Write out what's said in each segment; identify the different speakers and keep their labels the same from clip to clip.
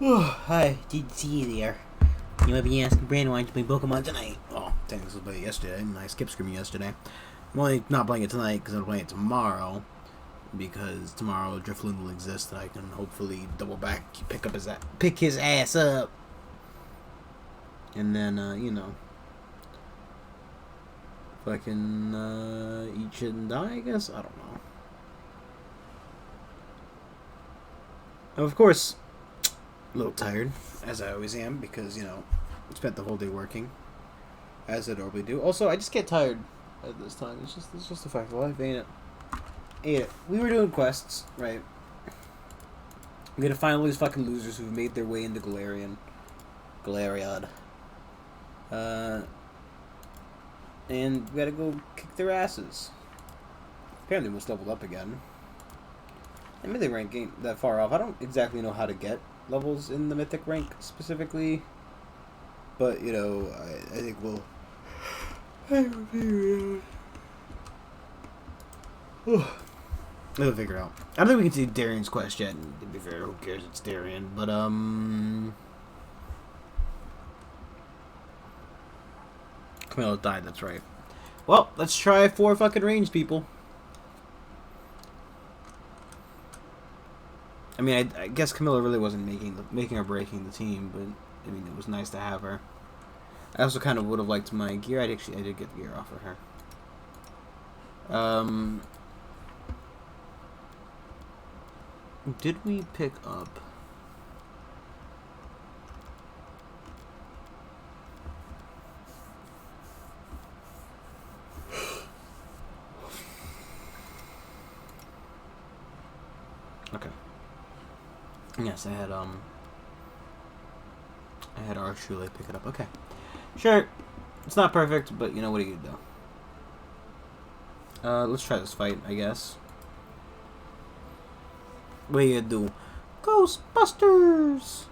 Speaker 1: Oh, hi, did see you there. You might be asking Brandon why you play Pokemon tonight. Oh, technically played it yesterday, and I skipped screaming yesterday. I'm only not playing it tonight because I'm playing it tomorrow. Because tomorrow Drifloon will exist, and I can hopefully double back, pick his ass up, and then fucking eat shit and die. I guess I don't know. Of course, a little tired, as I always am, because spent the whole day working, as I normally do. Also, I just get tired at this time. It's just a fact of life, ain't it? Ain't it? We were doing quests, right? We gotta find all these fucking losers who've made their way into Galariad. Uh, and we gotta go kick their asses. Apparently, most leveled up again. I mean, they rank ain't that far off. I don't exactly know how to get levels in the mythic rank specifically, but I think we'll. We'll figure it out. I don't think we can see Darian's quest yet. And to be fair, who cares? It's Darian. But Camilla died. That's right. Well, let's try 4 fucking range people. I mean, I guess Camilla really wasn't making or breaking the team, but I mean, it was nice to have her. I also kind of would have liked my gear. I did get the gear off of her. Did we pick up? Okay. Yes, I had Archule pick it up. Okay. Sure. It's not perfect, but what are you gonna do? Let's try this fight, I guess. What are you gonna do? Ghostbusters!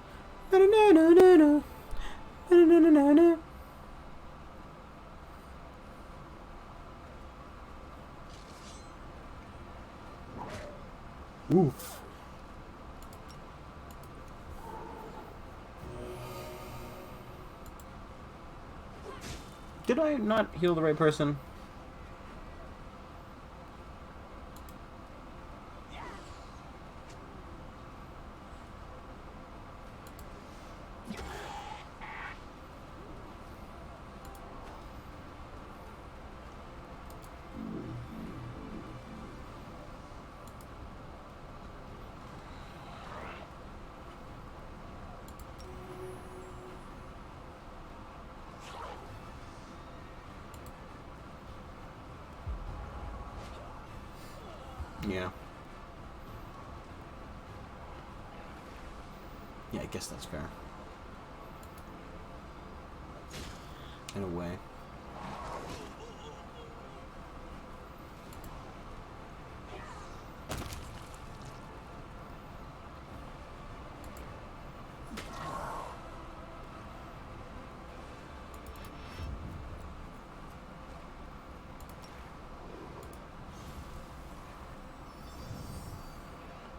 Speaker 1: Oof. Did I not heal the right person? Yeah. Yeah, I guess that's fair. In a way.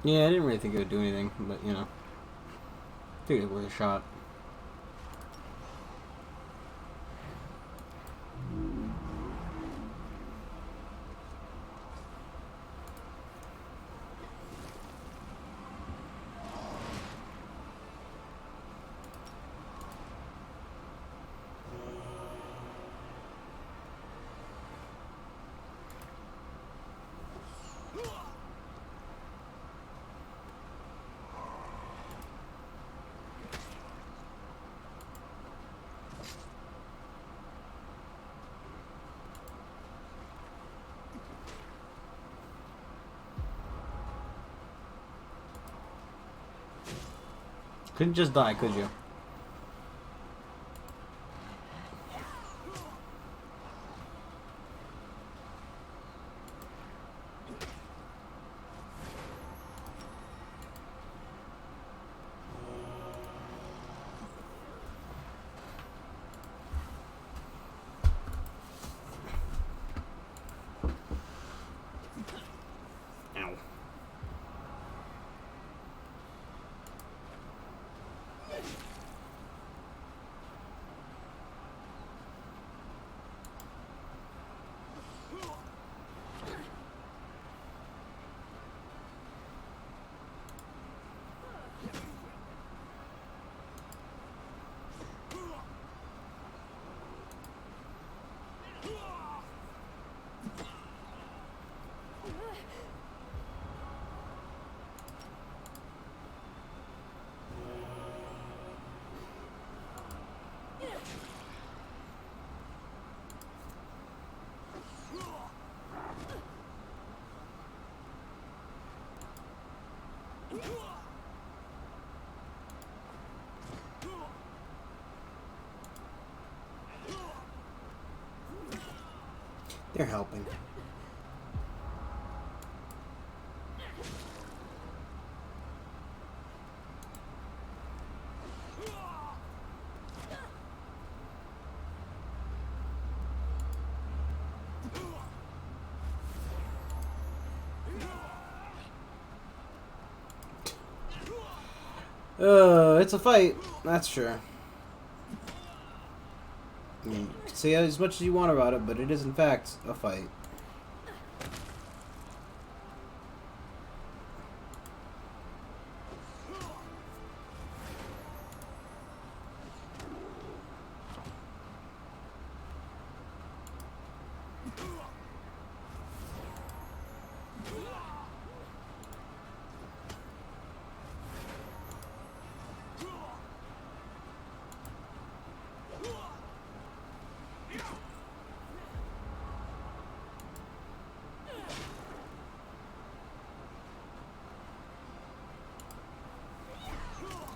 Speaker 1: Yeah, I didn't really think it would do anything, but I think it was a shot. Couldn't just die, could you? Ow. They're helping. It's a fight. That's sure. You can say as much as you want about it, but it is in fact a fight.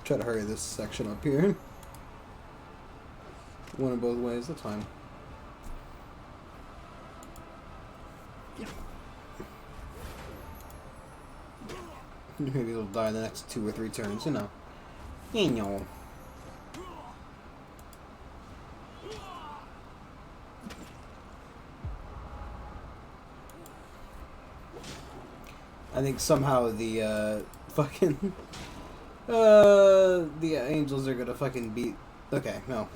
Speaker 1: Try to hurry this section up here. One of both ways, that's fine. Maybe it'll die in the next 2 or 3 turns, you know. You know. I think somehow the fucking the Angels are gonna fucking beat. Okay, no.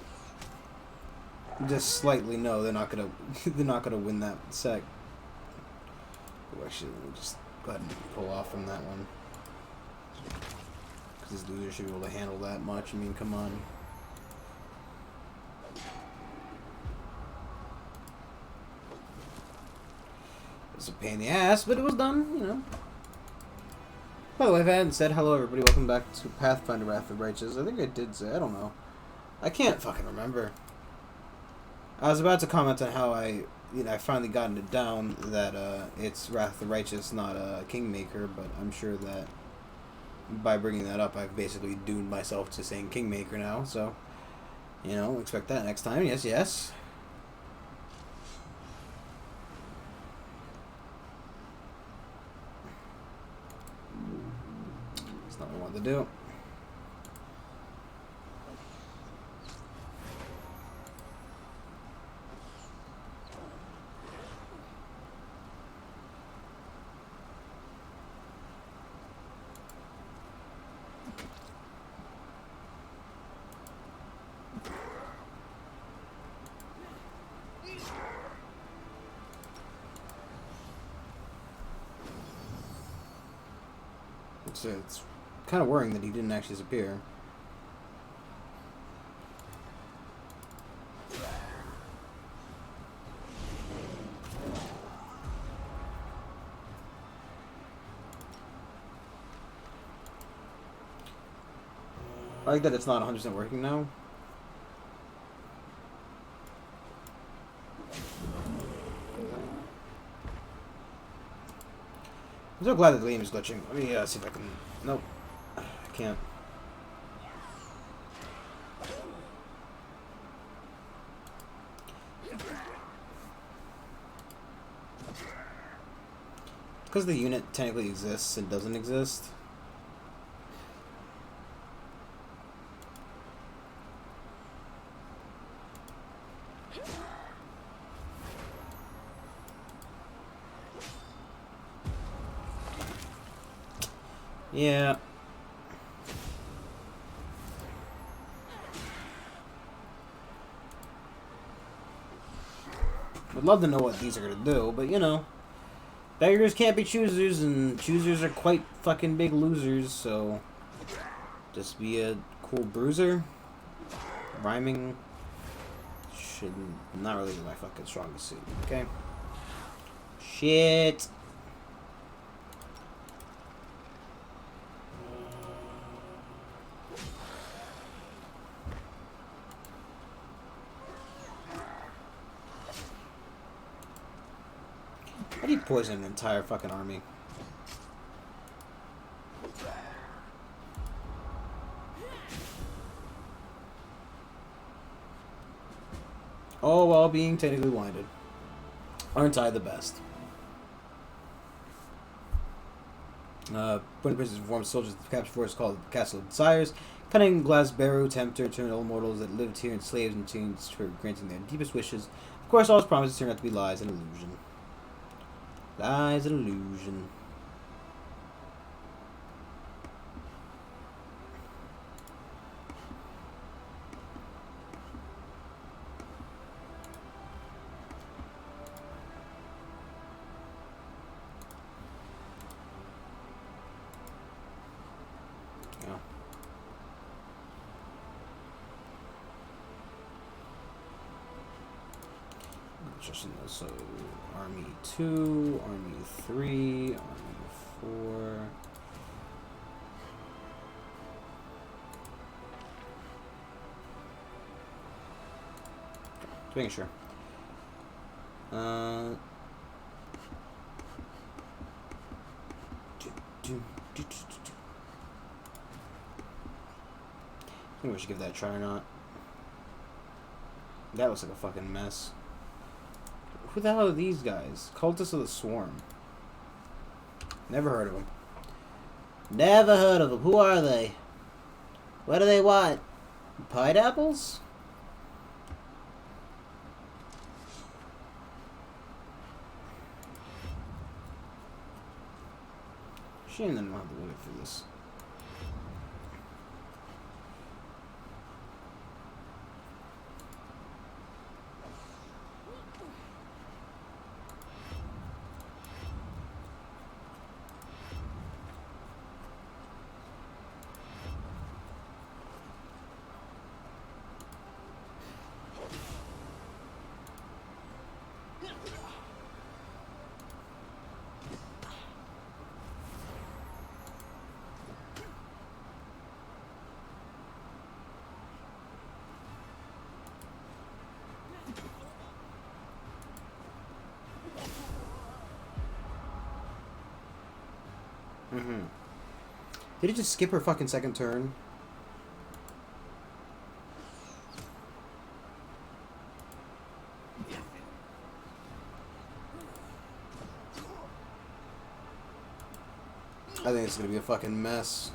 Speaker 1: Just slightly no, they're not gonna they're not gonna win that sec. Oh, actually, let me just go ahead and pull off from that one. Because this loser should be able to handle that much. I mean, come on. It was a pain in the ass, but it was done, you know. By the way, if I hadn't said hello, everybody, welcome back to Pathfinder Wrath of the Righteous. I think I did say, I don't know. I can't fucking remember. I was about to comment on how I finally gotten it down that it's Wrath of the Righteous, not Kingmaker, but I'm sure that by bringing that up, I've basically doomed myself to saying Kingmaker now, so, you know, expect that next time. Yes, yes. That's not what I wanted to do. It's kind of worrying that he didn't actually disappear. I like that it's not 100% working now. I'm so glad that the game is glitching. Let me see if I can... Nope. I can't. Because the unit technically exists and doesn't exist. Yeah. Would love to know what these are gonna do, but you know, beggars can't be choosers, and choosers are quite fucking big losers. So, just be a cool bruiser. Rhyming should not really be my fucking strongest suit. Okay. Shit. How do you poison an entire fucking army? while being technically blinded. Aren't I the best? When the princess informs soldiers that the captured force called the Castle of Desires, cunning glass barrow tempter turned all mortals that lived here enslaved and chains for granting their deepest wishes. Of course, all his promises turned out to be lies and illusion. Lies and illusion. So, Army 2, Army 3, Army 4. Just making sure. I think we should give that a try or not. That looks like a fucking mess. Who the hell are these guys? Cultists of the Swarm. Never heard of them. Never heard of them. Who are they? What do they want? Pineapples? Shame they don't have to wait for this. Did it just skip her fucking second turn? I think it's gonna be a fucking mess.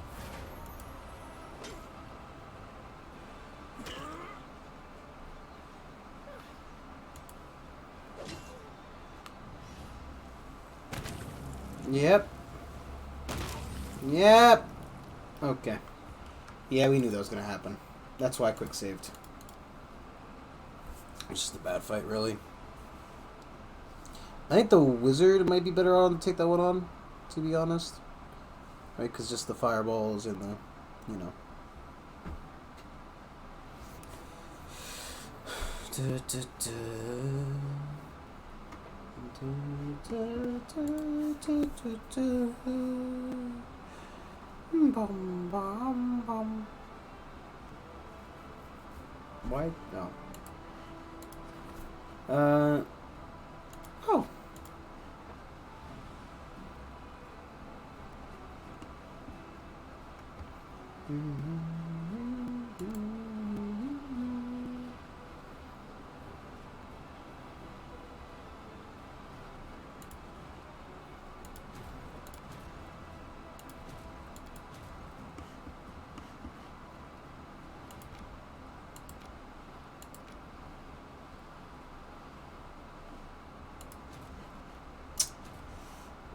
Speaker 1: Yep. Yep. Okay. Yeah, we knew that was gonna happen. That's why I quick saved. It's just a bad fight, really. I think the wizard might be better on to take that one on, to be honest. Right, because just the fireballs and the, you know. Bum, bum, bum. Why? No. Oh.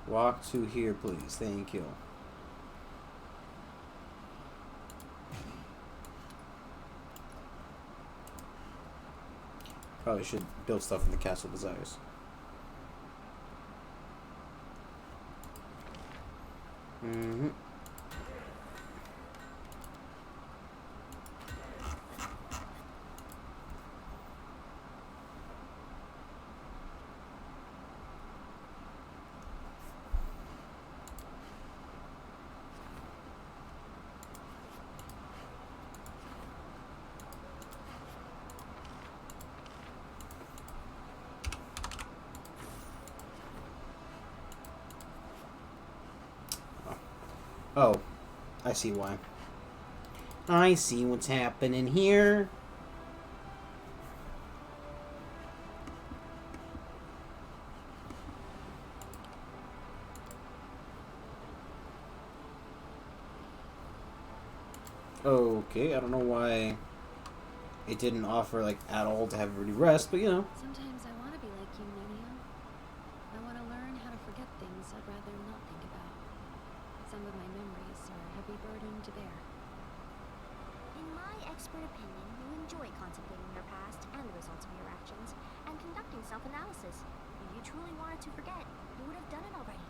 Speaker 1: Walk to here, please. Thank you. Probably should build stuff in the Castle of Desires. Mm-hmm. Oh, I see why. I see what's happening here. Okay, I don't know why it didn't offer, like, at all to have everybody rest, but, you know.
Speaker 2: Sometimes I want to be like you, Nenio. I want to learn how to forget things I'd rather not think about. Some of my memories are a heavy burden to bear.
Speaker 3: In my expert opinion, you enjoy contemplating your past and the results of your actions, and conducting self-analysis. If you truly wanted to forget, you would have done it already.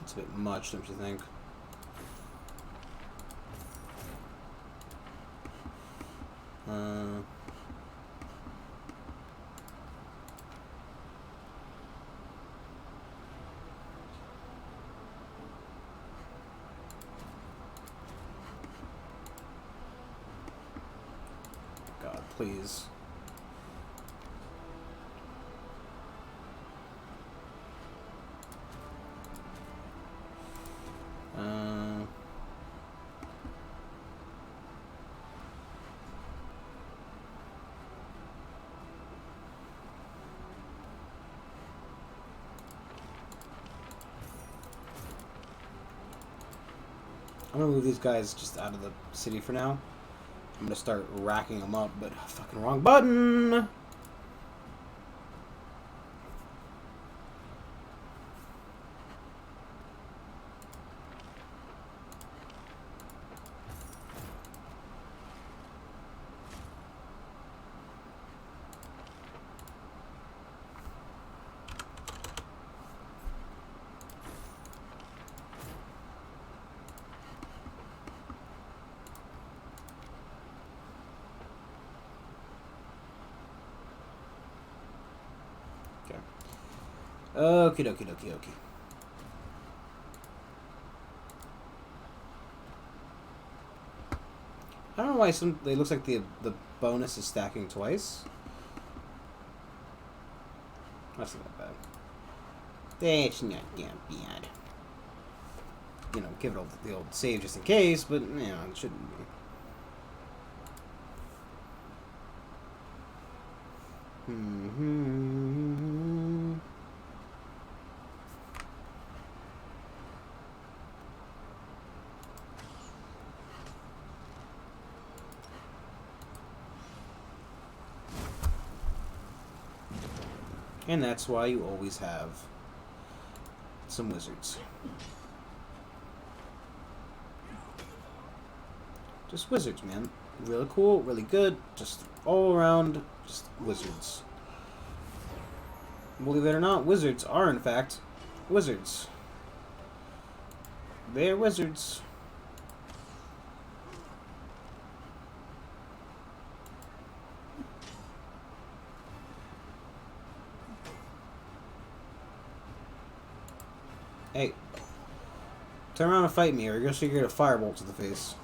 Speaker 1: It's a bit much, don't you think? God, please. I'm gonna move these guys just out of the city for now. I'm gonna start racking them up, but fucking wrong button! Okie dokie dokie dokie. I don't know why it looks like the bonus is stacking twice. That's not that bad. That's not that bad. You know, give it the old save just in case, but you know, it shouldn't be. And that's why you always have some wizards. Just wizards, man. Really cool, really good, just all around, just wizards. Believe it or not, wizards are, in fact, wizards. They're wizards. Hey. Turn around and fight me, or you're gonna get a firebolt to the face.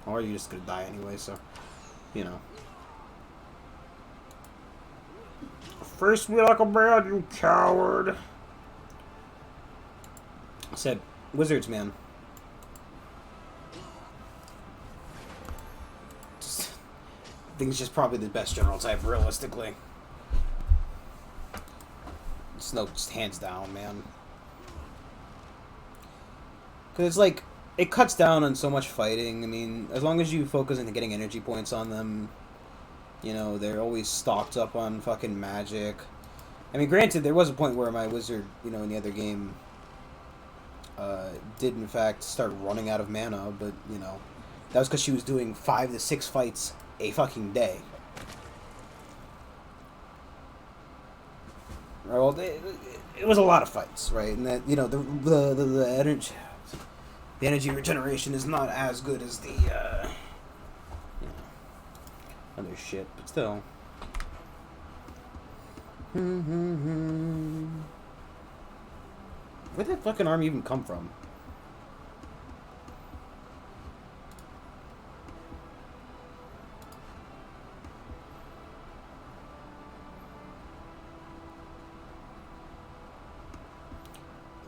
Speaker 1: Or you're just gonna die anyway, so, you know. Face me like a man, you coward! I said, wizards, man. I think it's just probably the best general type, realistically. It's no, just hands down, man. Because it's like, it cuts down on so much fighting. I mean, as long as you focus on getting energy points on them, you know, they're always stocked up on fucking magic. I mean, granted, there was a point where my wizard, you know, in the other game, did in fact start running out of mana, but, you know, that was because she was doing 5 to 6 fights a fucking day. Right, well, it was a lot of fights, right? And that, you know, the energy regeneration is not as good as the, you know, other shit, but still. Where'd that fucking army even come from?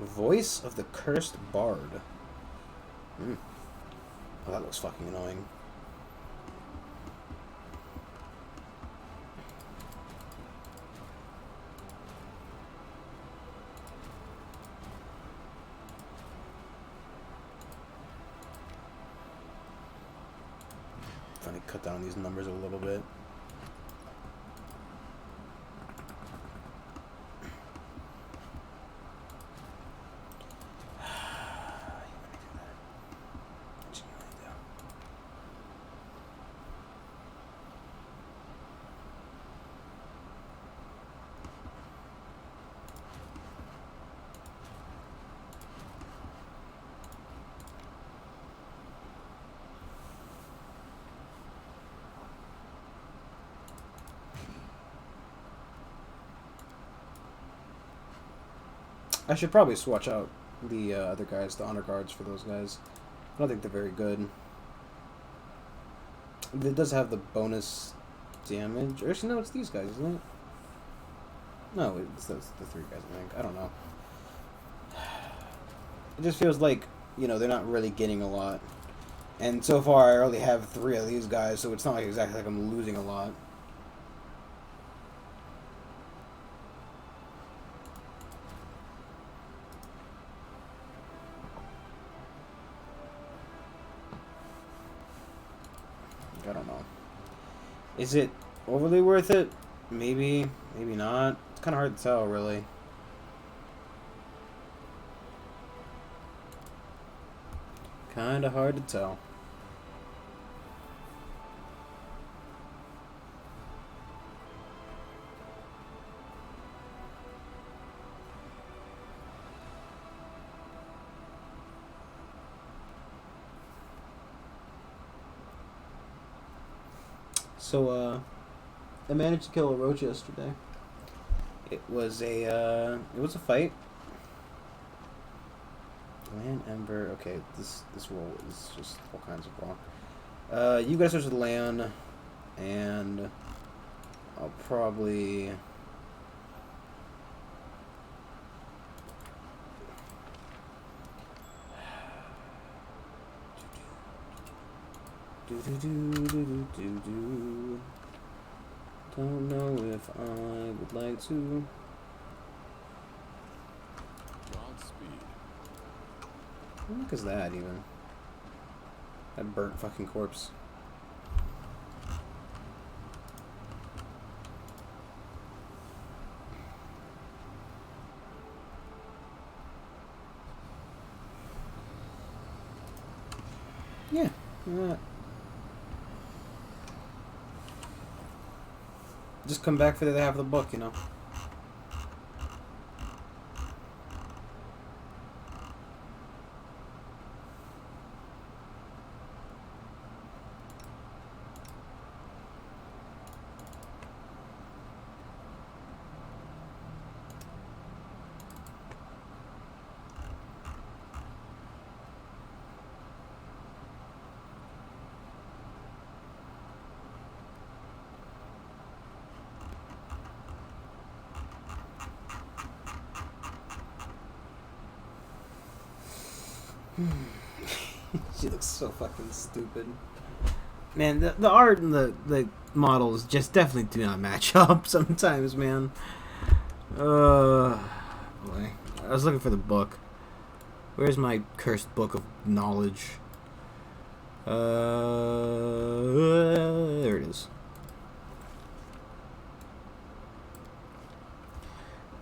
Speaker 1: Voice of the Cursed Bard. Hmm. Oh, that looks fucking annoying. Trying to cut down these numbers a little bit. I should probably swatch out the other guys, the honor guards for those guys. I don't think they're very good. It does have the bonus damage. Or actually, no, it's these guys, isn't it? No, it's the three guys, I think. I don't know. It just feels like, you know, they're not really getting a lot. And so far, I only have 3 of these guys, so it's not like exactly like I'm losing a lot. I don't know. Is it overly worth it? Maybe, maybe not. It's kind of hard to tell, really. Kind of hard to tell. So, I managed to kill a roach yesterday. It was a fight. Land Ember. Okay, this roll is just all kinds of wrong. You guys search the land, and I'll probably. Don't know if I would like to.
Speaker 4: Godspeed.
Speaker 1: What the heck is that even? That burnt fucking corpse. Yeah. Just come back for the half of the book, you know. She looks so fucking stupid. Man, the art and the models just definitely do not match up sometimes, man. Boy. I was looking for the book. Where's my cursed book of knowledge? There it is.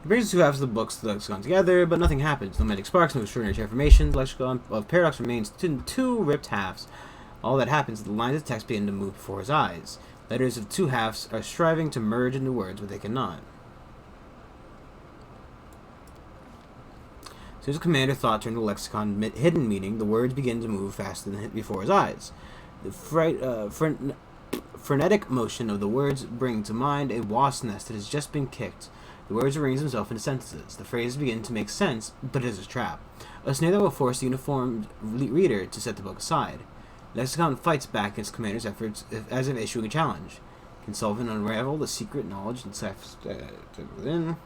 Speaker 1: It brings the 2 halves of the books to the lexicon together, but nothing happens. No magic sparks, no extraordinary transformations. The lexicon of paradox remains in 2 ripped halves. All that happens is the lines of text begin to move before his eyes. Letters of 2 halves are striving to merge into words, but they cannot. As soon as the commander thought turned to the lexicon hidden meaning, the words begin to move faster than before his eyes. The frenetic motion of the words bring to mind a wasp nest that has just been kicked. The words arrange themselves into sentences. The phrases begin to make sense, but it is a trap. A snare that will force the uniformed reader to set the book aside. Lexicon fights back against commander's efforts as if issuing a challenge. Can solve and unravel the secret knowledge and within.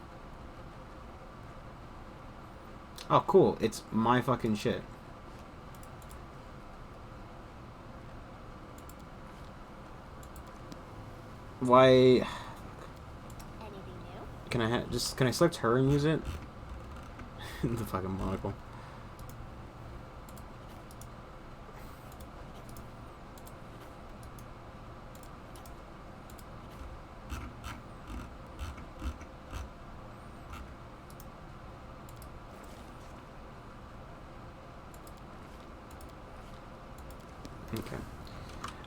Speaker 1: Oh, cool. It's my fucking shit. Why?
Speaker 3: Anything new?
Speaker 1: Can I can I select her and use it? The fucking monocle. Okay.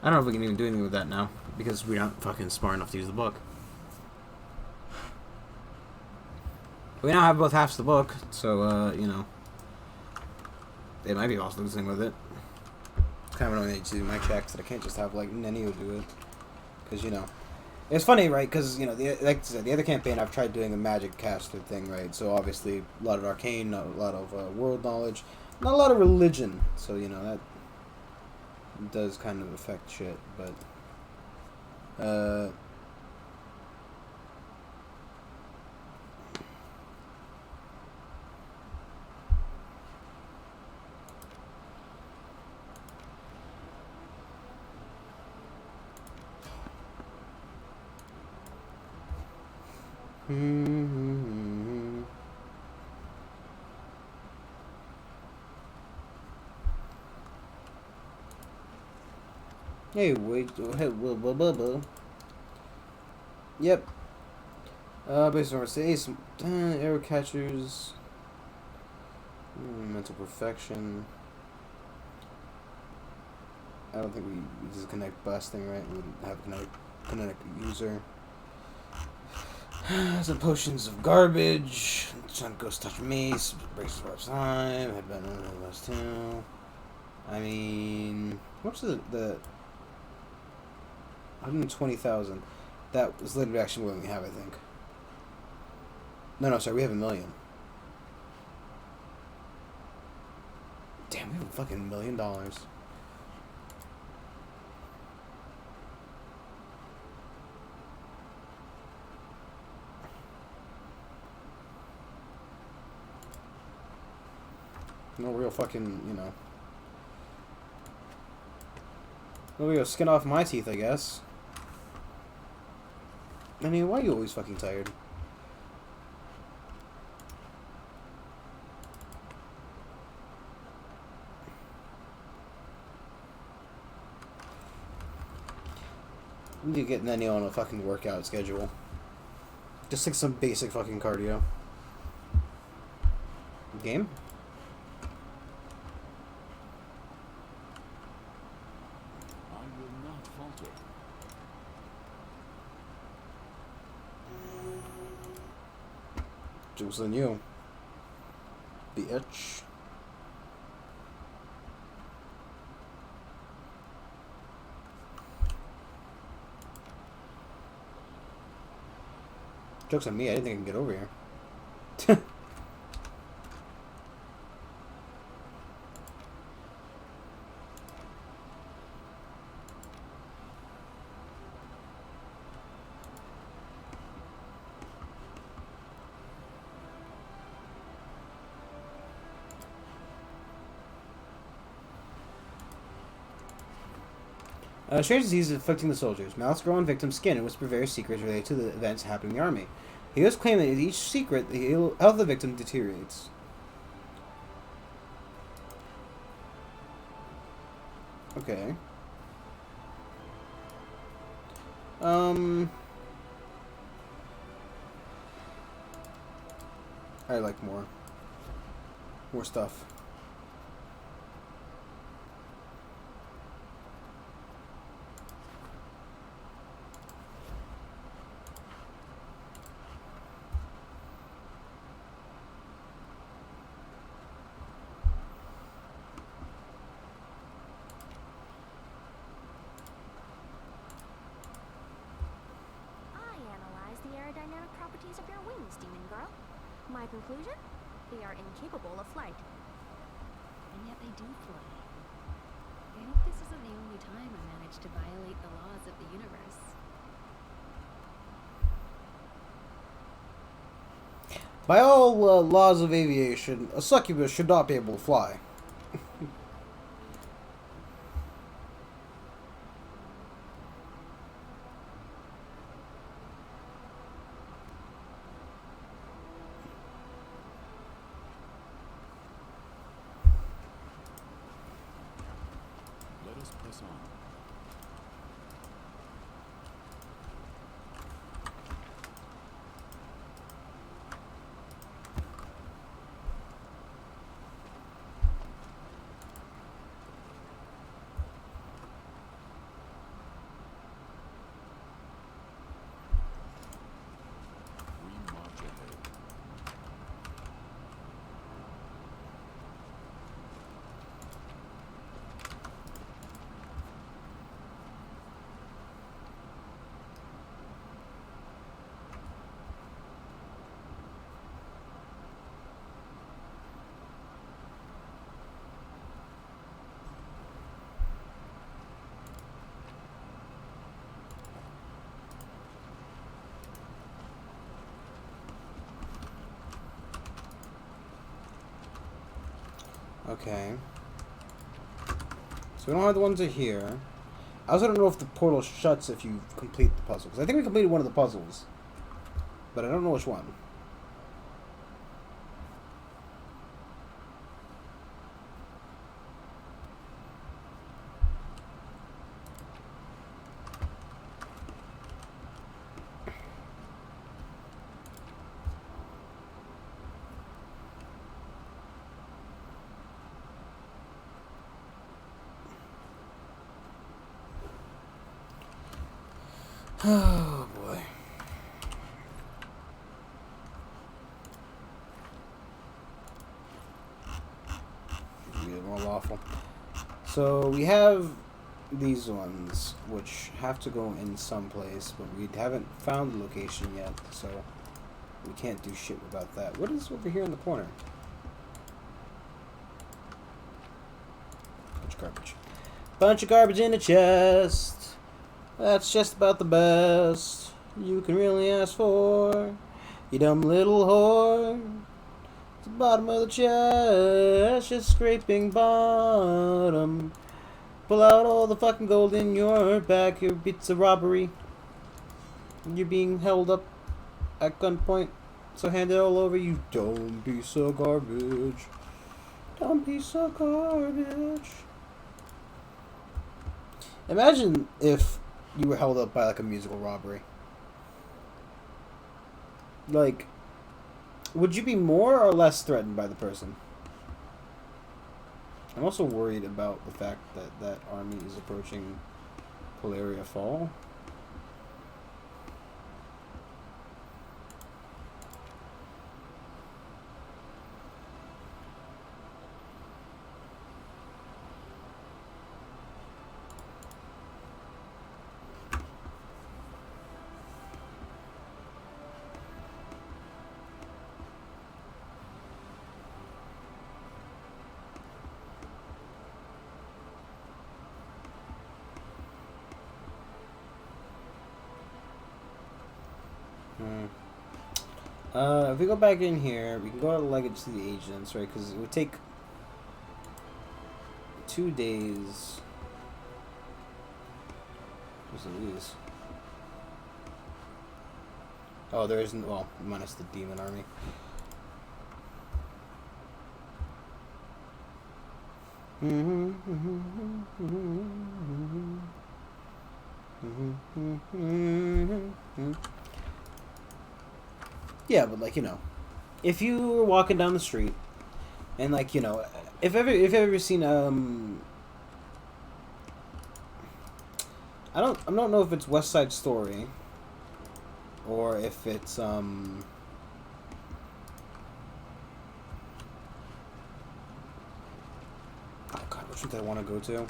Speaker 1: I don't know if we can even do anything with that now, because we're not fucking smart enough to use the book. We now have both halves of the book, so, you know, it might be also losing with it. It's kind of annoying to do my checks that I can't just have, like, Nenio do it. Because, you know, it's funny, right, because, you know, like I said, the other campaign I've tried doing a magic caster thing, right, so obviously a lot of arcane, a lot of world knowledge, not a lot of religion, so, you know, that does kind of affect shit, but hey, wait, hey, blah. Yep. Based on Ace, arrow catchers, mental perfection. I don't think we just connect busting, right? We have kinetic user. Some potions of garbage. Sun Ghost touch me. Breaks the time. Headband on the last two. I mean, what's the 120,000? That was literally actually what we have, I think. No, sorry, we have 1 million. Damn, we have a fucking $1 million. No real fucking, you know. No real skin off my teeth, I guess. I mean, why are you always fucking tired? We need to get Nenny on a fucking workout schedule. Just like some basic fucking cardio. Game?
Speaker 4: I will not falter.
Speaker 1: Juice on you. Bitch. Joke's on me, I didn't think I could get over here. Strange disease is afflicting the soldiers. Mouths grow on victims' skin and whisper various secrets related to the events happening in the army. Heroes claim that in each secret, the health of the victim deteriorates. Okay. I like more stuff.
Speaker 3: aerodynamic properties of your wings, demon girl. My conclusion? They are incapable of flight.
Speaker 2: And yet they do fly. I hope this isn't the only time I managed to violate the laws of the universe.
Speaker 1: By all laws of aviation, a succubus should not be able to fly.
Speaker 4: Let us press on. We march ahead.
Speaker 1: Okay. So we don't have the ones that are here. I also don't know if the portal shuts if you complete the puzzle. Because I think we completed one of the puzzles. But I don't know which one. Oh boy. Be more lawful. So we have these ones, which have to go in some place, but we haven't found the location yet, so we can't do shit about that. What is over here in the corner? Bunch of garbage. Bunch of garbage in the chest. That's just about the best you can really ask for. You dumb little whore. It's the bottom of the chest, just scraping bottom. Pull out all the fucking gold in your back. It's a robbery. You're being held up at gunpoint. So hand it all over. You don't be so garbage. Don't be so garbage. Imagine if you were held up by like a musical robbery. Like, would you be more or less threatened by the person? I'm also worried about the fact that that army is approaching Polaria Fall. If we go back in here, we can go to the Legacy of the Agents, right? Because it would take 2 days. What's these? Oh, there isn't. Well, minus the demon army. Yeah, but like, you know, if you were walking down the street and like, you know, if you've ever seen I don't know if it's West Side Story or if it's oh god, which one did I want to go to?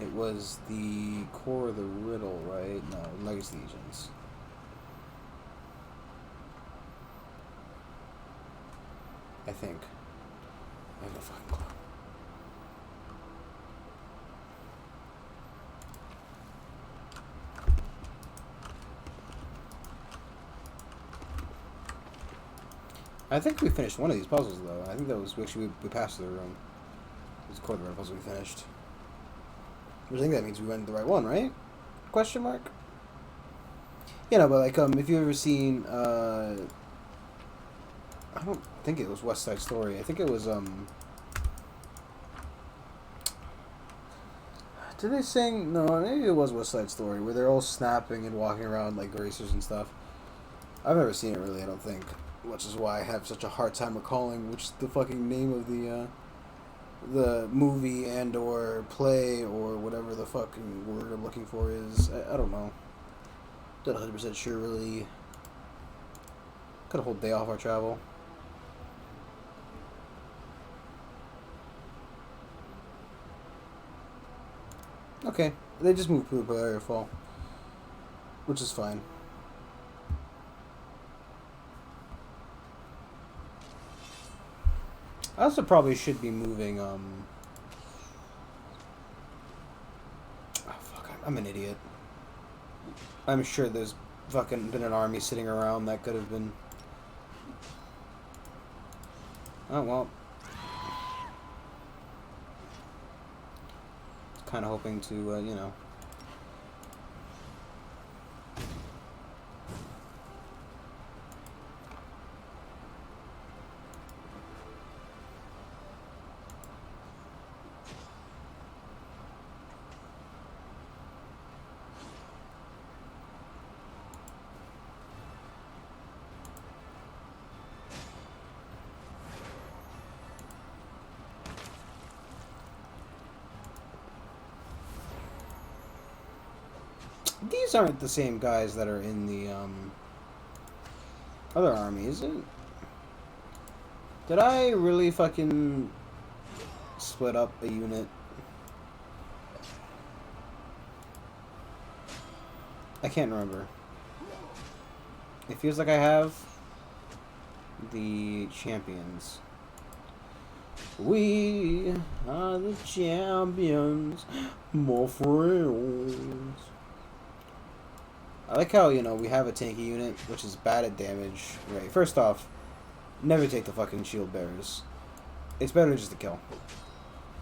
Speaker 1: It was the Core of the Riddle, right? No, Legacy Agents. I think. I have no fucking clue. I think we finished one of these puzzles though. I think that was we passed the room. It was a quarter of the puzzle we finished. Which I think that means we went the right one, right? Question mark. You know, but like if you've ever seen I don't think it was West Side Story. I think it was did they sing? No, maybe it was West Side Story, where they're all snapping and walking around like racers and stuff. I've never seen it really, I don't think. Which is why I have such a hard time recalling which the fucking name of the movie and or play or whatever the fucking word I'm looking for is. I don't know. Not 100% sure really. Got a whole day off our travel. Okay, they just moved to the area fall, which is fine. I also probably should be moving, oh fuck, I'm an idiot. I'm sure there's fucking been an army sitting around that could have been... Oh, well. Kind of hoping to, you know... These aren't the same guys that are in the, other army, is it? Did I really fucking split up a unit? I can't remember. It feels like I have the champions. We are the champions, my friends. I like how, you know, we have a tanky unit, which is bad at damage. Right, first off, never take the fucking shield bearers. It's better just to kill.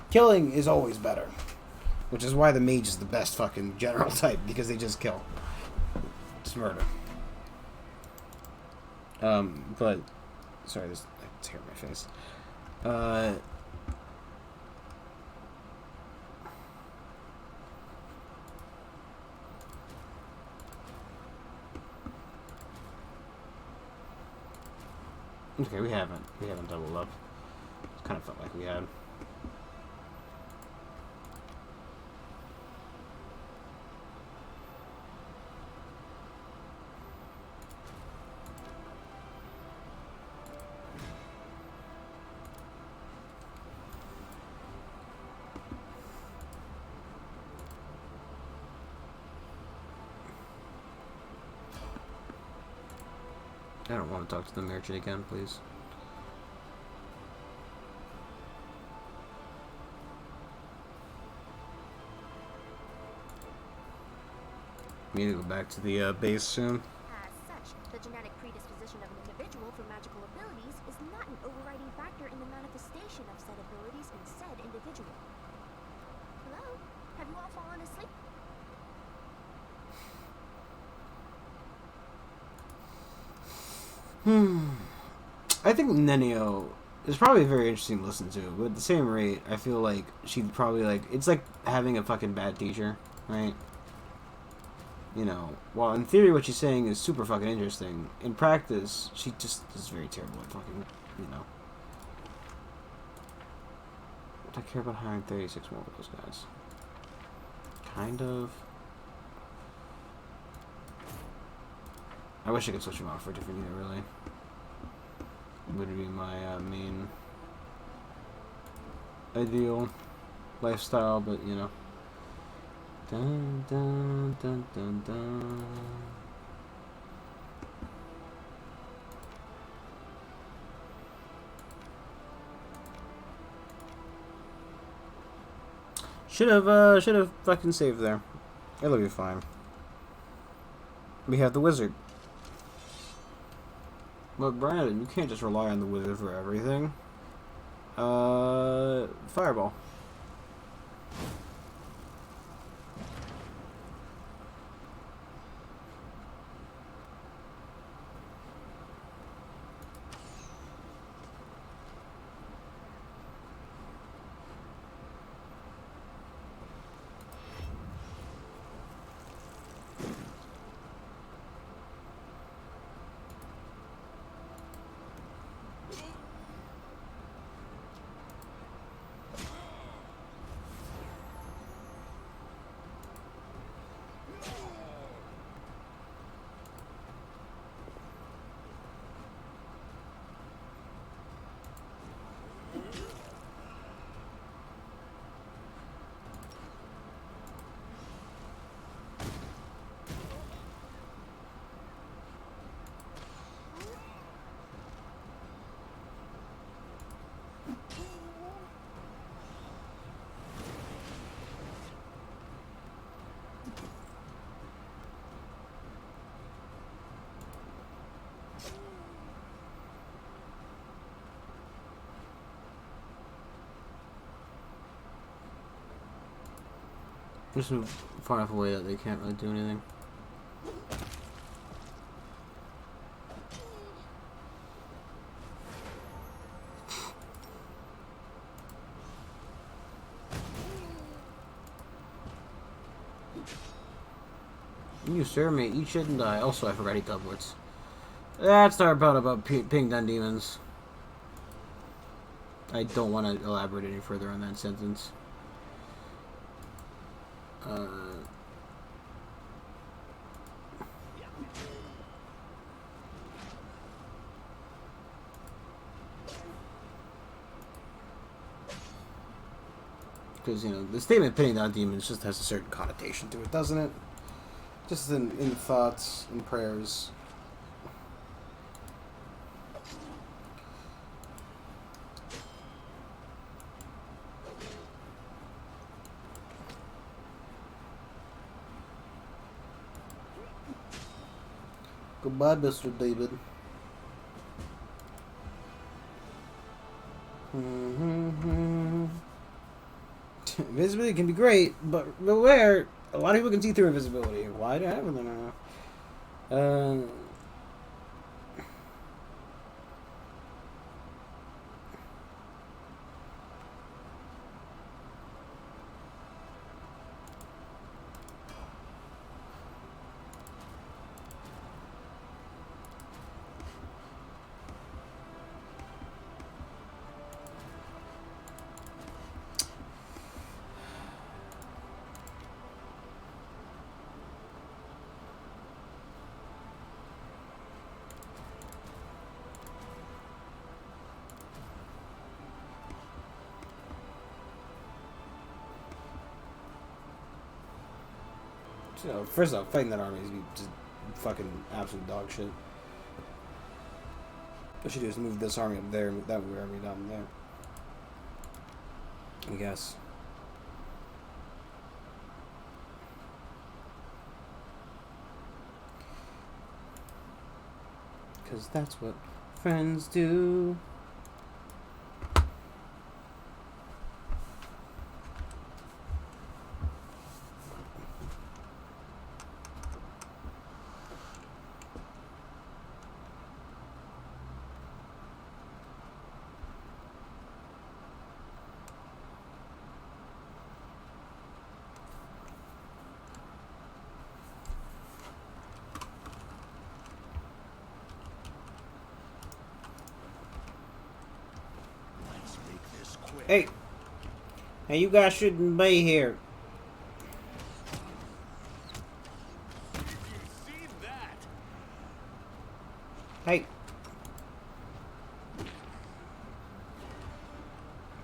Speaker 1: Killing is always better. Which is why the mage is the best fucking general type, because they just kill. Just murder. But... Sorry, this tear my face. Okay, we haven't doubled up. Kind of felt like we had. I don't want to talk to the merchant again, please. We need to go back to the base soon.
Speaker 3: As such, the genetic predisposition of an individual for magical abilities is not an overriding factor in the manifestation of said abilities in said individual. Hello? Have you all fallen asleep?
Speaker 1: I think Nenio is probably very interesting to listen to, but at the same rate, I feel like she'd probably like... It's like having a fucking bad teacher, right? You know, while in theory what she's saying is super fucking interesting, in practice, she just is very terrible at fucking, you know. Would I care about hiring 36 more of those guys? Kind of. I wish I could switch them out for a different unit, really. Would be my main ideal lifestyle, but you know. Dun dun dun dun dun. Should have fucking saved there. It'll be fine. We have the wizard. But Brandon, you can't just rely on the wizard for everything. Fireball. Just far enough away that they can't really do anything. You, sir, may eat shit and die. Also, I forgot eat doublets. That's our part about ping down demons. I don't want to elaborate any further on that sentence. Because, you know, the statement pinning down demons just has a certain connotation to it, doesn't it? Just in thoughts and prayers. Goodbye, Mr. David. Invisibility can be great, but beware, a lot of people can see through invisibility. Why do I have them now? You know, first off, fighting that army is just fucking absolute dog shit. What I should do is move this army up there, move that army down there. I guess. Because that's what friends do. Hey! Hey, you guys shouldn't be here. Hey!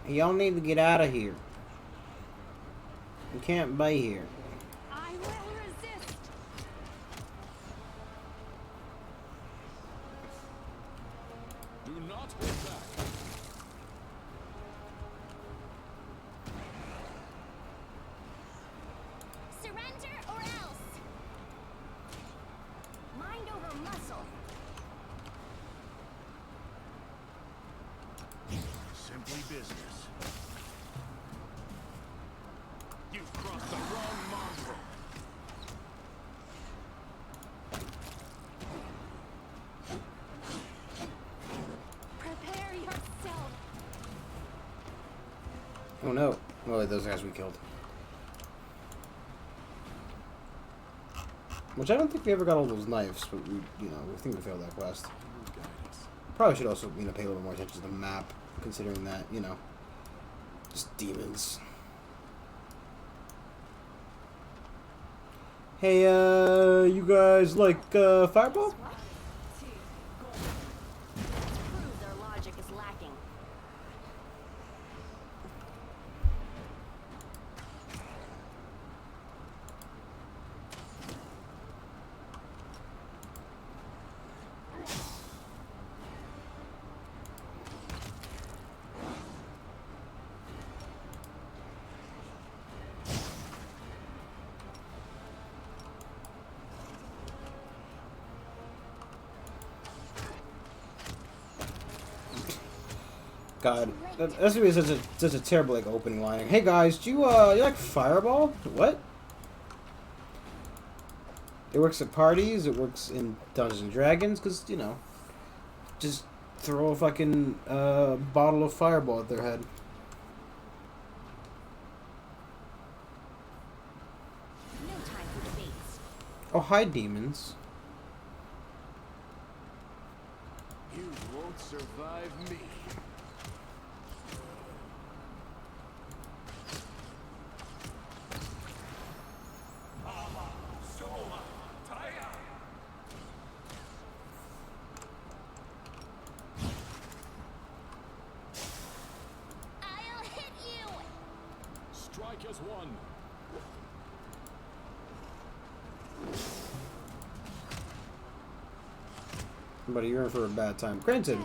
Speaker 1: Y'all need to get out of here. You can't be here.
Speaker 2: I will resist.
Speaker 4: Do not hold back.
Speaker 3: Surrender or else. Mind over muscle.
Speaker 4: business. You've crossed the wrong mongrel.
Speaker 2: Prepare yourself.
Speaker 1: Oh no. Well, those guys we killed. Which I don't think we ever got all those knives, but we, we think we failed that quest. Probably should also, pay a little more attention to the map, considering that, just demons. Hey, you guys like, Fireball?
Speaker 3: Proves their logic is lacking.
Speaker 1: God, that's gonna be such a terrible like opening line. Hey guys, do you like Fireball? What? It works at parties. It works in Dungeons and Dragons. Cause just throw a fucking bottle of Fireball at their head.
Speaker 3: No time for debates.
Speaker 1: Oh, hi demons.
Speaker 4: You won't survive me.
Speaker 3: I'll hit you!
Speaker 4: Strike as one.
Speaker 1: Buddy, you're in for a bad time. Granted,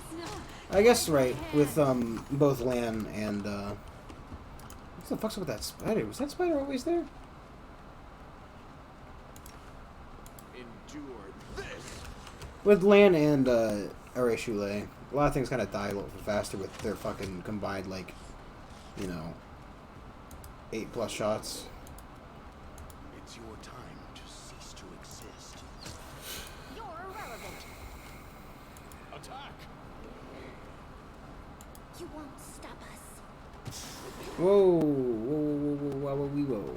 Speaker 1: I guess right with both Lan and what the fuck's up with that spider? Was that spider always there?
Speaker 4: Endure this.
Speaker 1: With Lan and Areshule, a lot of things kind of die a little faster with their fucking combined, like, 8+ shots.
Speaker 4: It's your time to cease to exist.
Speaker 3: You're irrelevant.
Speaker 4: Attack.
Speaker 3: You won't stop us.
Speaker 1: Whoa, whoa, whoa, whoa, whoa, whoa, whoa.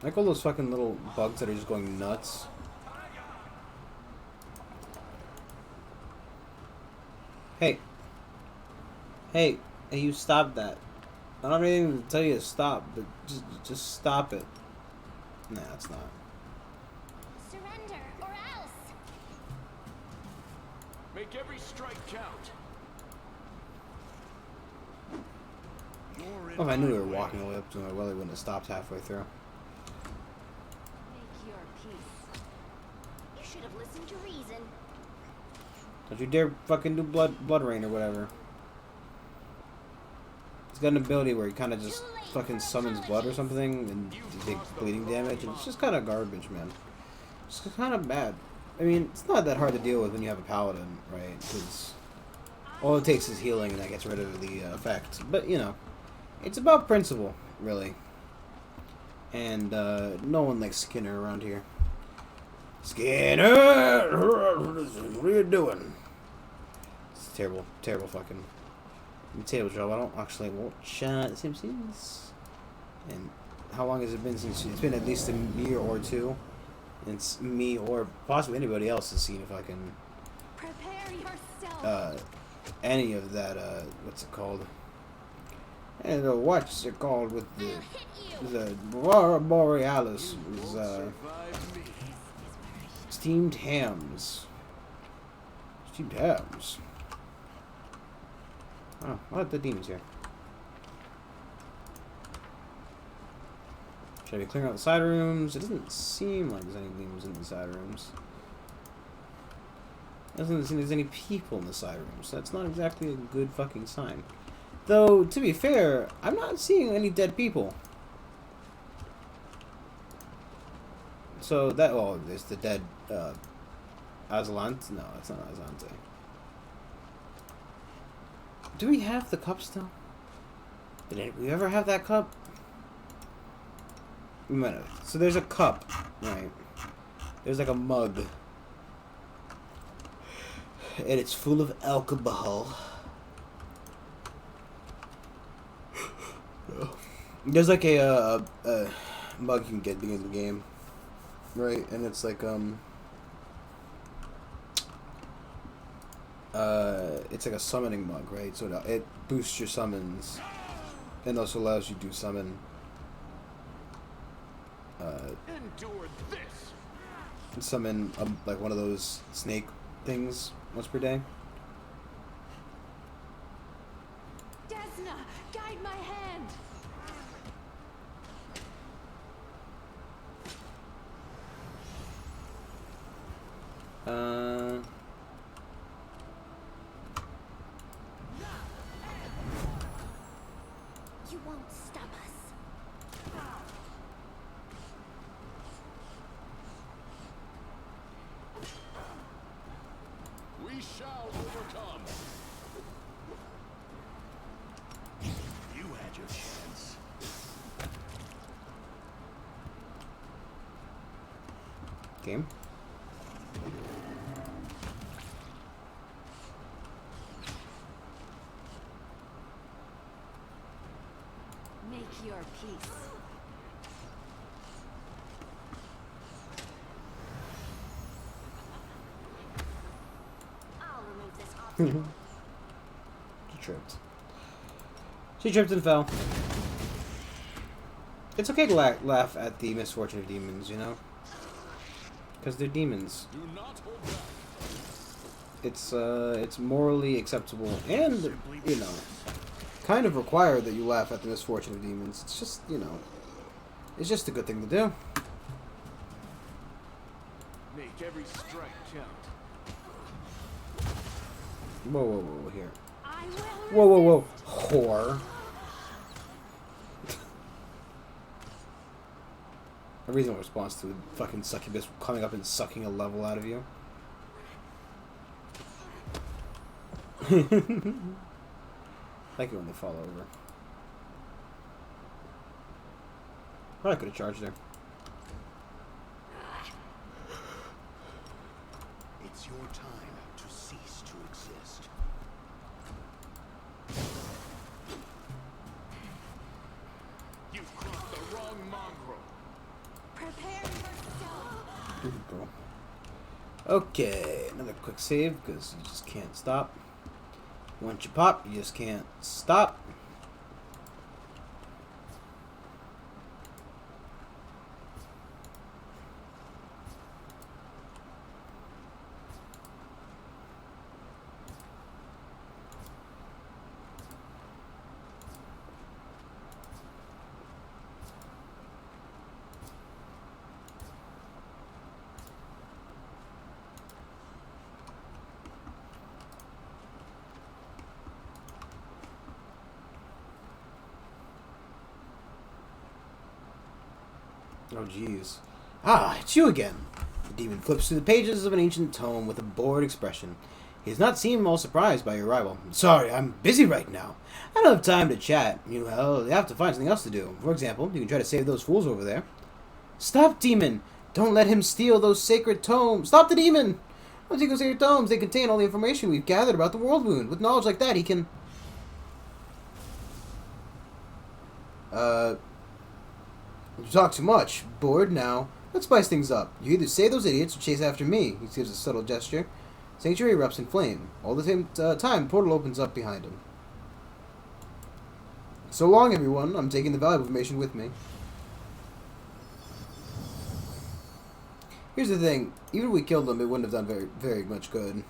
Speaker 1: I like all those fucking little bugs that are just going nuts. Hey. Hey, you stop that. I don't have anything to tell you to stop, but just stop it. Nah, it's not.
Speaker 3: Surrender, or else!
Speaker 4: Make every strike count. You're in
Speaker 1: Oh, if I knew
Speaker 4: my
Speaker 1: we were
Speaker 4: way.
Speaker 1: walking all the way up to my well, he wouldn't have stopped halfway through.
Speaker 2: Make your peace.
Speaker 3: You should have listened to reason.
Speaker 1: Don't you dare fucking do blood rain or whatever. He's got an ability where he kind of just fucking summons blood or something and you take bleeding damage, and it's just kind of garbage, man. It's kind of bad. I mean, it's not that hard to deal with when you have a paladin, right? Because all it takes is healing and that gets rid of the effect. But, it's about principle, really. And no one likes Skinner around here. Skinner! What are you doing? It's a terrible, terrible fucking table job. I don't actually watch The Simpsons. And how long has it been since? It's been at least a year or two. And it's me or possibly anybody else has seen if I can
Speaker 2: Prepare yourself.
Speaker 1: any of that what's it called? And what's it called with
Speaker 3: I'll hit you!
Speaker 1: the Aurora Borealis
Speaker 4: You
Speaker 1: was
Speaker 4: won't survive me.
Speaker 1: steamed hams. Steamed hams. Oh, what are the demons here? Should I be clearing out the side rooms? It doesn't seem like there's any demons in the side rooms. Doesn't seem there's any people in the side room, so that's not exactly a good fucking sign. Though, to be fair, I'm not seeing any dead people. So that, oh, there's the dead, Azalant? No, it's not Azante. Do we have the cup still? Did we ever have that cup? We might have. So there's a cup, right? There's like a mug. And it's full of alcohol. There's like a mug you can get at the beginning of the game. Right? And it's like, it's like a summoning mug, right? So it boosts your summons. And also allows you to summon,
Speaker 4: Endure this.
Speaker 1: summon, like one of those snake things once per day.
Speaker 2: Desna, guide my hand.
Speaker 3: You won't stop us.
Speaker 4: We shall overcome. You had your chance.
Speaker 1: Game.
Speaker 2: Make your peace.
Speaker 3: I'll remove this obstacle.
Speaker 1: She tripped. She tripped and fell. It's okay to laugh at the misfortune of demons, you know? Because they're demons.
Speaker 4: Do not hold back.
Speaker 1: It's morally acceptable and, you know, kind of required that you laugh at the misfortune of demons. It's just, you know, it's just a good thing to do.
Speaker 4: Make every strike count.
Speaker 1: Whoa, whoa, whoa, here.
Speaker 2: I will.
Speaker 1: Whoa, whoa, whoa. Whore. A reasonable response to a fucking succubus coming up and sucking a level out of you. Like it when they fall over. Oh, I could have charged there.
Speaker 4: It's your time to cease to exist. You've crossed the wrong mongrel.
Speaker 2: Prepare yourself.
Speaker 1: Good girl. Okay, another quick save because you just can't stop. Once you pop, you just can't stop. Oh, jeez. Ah, it's you again. The demon flips through the pages of an ancient tome with a bored expression. He does not seem all surprised by your arrival. Sorry, I'm busy right now. I don't have time to chat. You have to find something else to do. For example, you can try to save those fools over there. Stop, demon! Don't let him steal those sacred tomes. Stop the demon! Don't take those sacred tomes. They contain all the information we've gathered about the world wound. With knowledge like that, he can... You talk too much. Bored now. Let's spice things up. You either save those idiots or chase after me. He gives a subtle gesture. Sanctuary erupts in flame. All the same time, portal opens up behind him. So long, everyone. I'm taking the valuable information with me. Here's the thing. Even if we killed them, it wouldn't have done very, very much good.